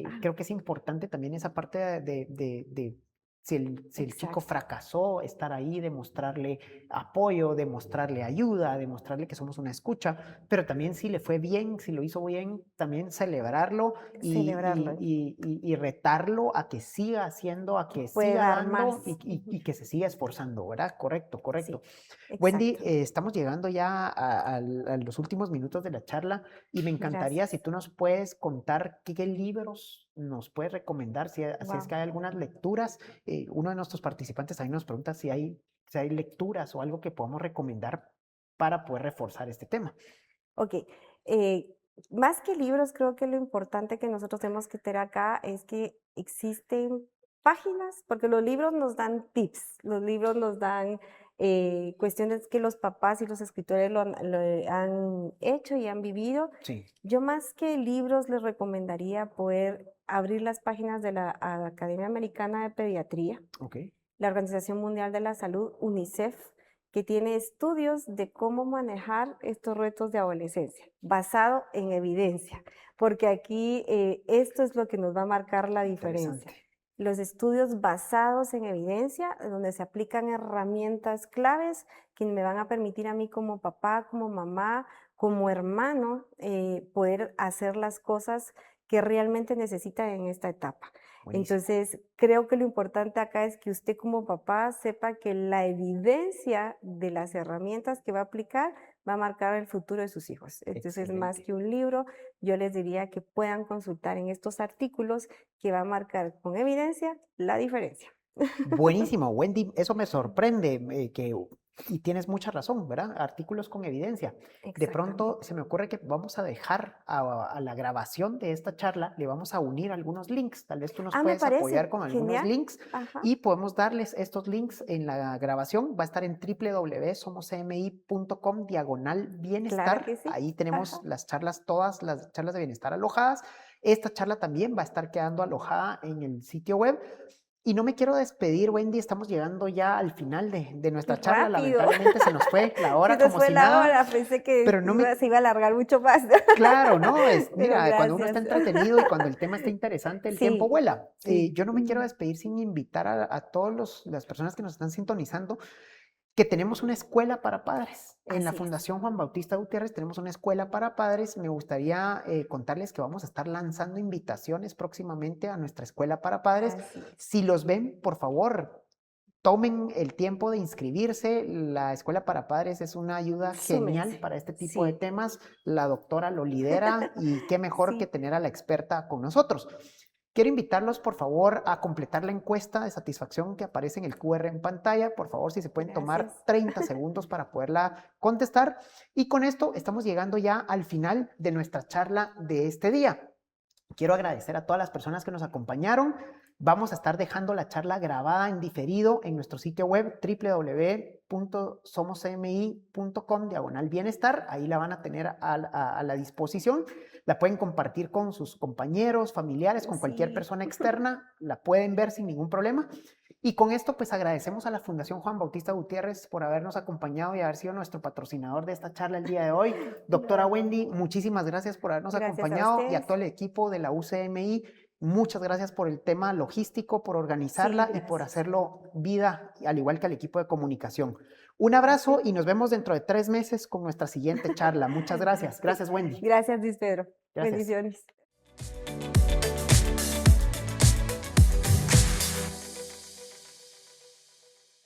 Ah, Creo que es importante también esa parte de si el chico exacto. fracasó, estar ahí, demostrarle apoyo, demostrarle ayuda, demostrarle que somos una escucha, pero también si le fue bien, si lo hizo bien, también celebrarlo Celebrarlo. y retarlo a que siga haciendo, a Que que puede siga dar más. dando Ujú. y que se siga esforzando, ¿verdad? Correcto, correcto. Sí, Wendy, exacto. estamos llegando ya a los últimos minutos de la charla y me encantaría si Gracias. tú nos puedes contar qué libros nos puedes recomendar, si es Wow. que hay algunas lecturas. Uno de nuestros participantes también nos pregunta si hay lecturas o algo que podamos recomendar para poder reforzar este tema. Ok. eh, Más que libros, creo que lo importante que nosotros tenemos que tener acá es que existen páginas, porque los libros nos dan tips, los libros nos dan cuestiones que los papás y los escritores lo han hecho y han vivido. Sí, Yo más que libros les recomendaría poder abrir las páginas de la Academia Americana de Pediatría, ok, la Organización Mundial de la Salud, UNICEF, que tiene estudios de cómo manejar estos retos de adolescencia, basado en evidencia, porque aquí esto es lo que nos va a marcar la diferencia. interesante. Los estudios basados en evidencia, donde se aplican herramientas claves que me van a permitir a mí como papá, como mamá, como hermano, poder hacer las cosas que realmente necesita en esta etapa. Buenísimo. Entonces, creo que lo importante acá es que usted como papá sepa que la evidencia de las herramientas que va a aplicar va a marcar el futuro de sus hijos. Entonces, más Excelente. que un libro, yo les diría que puedan consultar en estos artículos que va a marcar con evidencia la diferencia. Buenísimo, Wendy, eso me sorprende, y tienes mucha razón, ¿verdad? Artículos con evidencia. De pronto Exactamente. se me ocurre que vamos a dejar a la grabación de esta charla, le vamos a unir algunos links. Tal vez tú nos Ah, me puedes apoyar parece con algunos genial. links Ajá, y podemos darles estos links en la grabación. Va a estar en claro www.somoscmi.com/bienestar. que sí. Ahí tenemos Ajá, las charlas, todas las charlas de bienestar alojadas. Esta charla también va a estar quedando alojada en el sitio web. Y no me quiero despedir, Wendy, estamos llegando ya al final de nuestra charla. rápido. Lamentablemente se nos fue la Se hora nos como fue si la nada, hora, pensé que pero no me... se iba a alargar mucho más. Claro, ¿no? Pero Mira, cuando uno está gracias. entretenido y cuando el tema está interesante, el tiempo Sí, vuela. sí. Yo no me quiero despedir sin invitar a todas las personas que nos están sintonizando que tenemos una escuela para padres. En la Así es. Fundación Juan Bautista Gutiérrez tenemos una escuela para padres. Me gustaría contarles que vamos a estar lanzando invitaciones próximamente a nuestra escuela para padres. Así es. Si los ven, por favor, tomen el tiempo de inscribirse. La escuela para padres es una ayuda genial Súmense. para este tipo de Sí, temas. La doctora lo lidera y qué mejor que sí. tener a la experta con nosotros. Quiero invitarlos, por favor, a completar la encuesta de satisfacción que aparece en el QR en pantalla. Por favor, si se pueden tomar Gracias. 30 segundos para poderla contestar. Y con esto estamos llegando ya al final de nuestra charla de este día. Quiero agradecer a todas las personas que nos acompañaron. Vamos a estar dejando la charla grabada en diferido en nuestro sitio web www.somoscmi.com/bienestar. Ahí la van a tener a la disposición. La pueden compartir con sus compañeros, familiares, con cualquier Sí. persona externa. La pueden ver sin ningún problema. Y con esto, pues agradecemos a la Fundación Juan Bautista Gutiérrez por habernos acompañado y haber sido nuestro patrocinador de esta charla el día de hoy. Doctora No, Wendy, muchísimas gracias por habernos gracias a acompañado y a ustedes. todo el equipo de la UCMI. Muchas gracias por el tema logístico, por Sí, organizarla y por gracias. hacerlo vida, al igual que al equipo de comunicación. Un abrazo Gracias. y nos vemos dentro de 3 meses con nuestra siguiente charla. Muchas gracias. Gracias, Wendy. Gracias, Luis Pedro. Gracias. Bendiciones.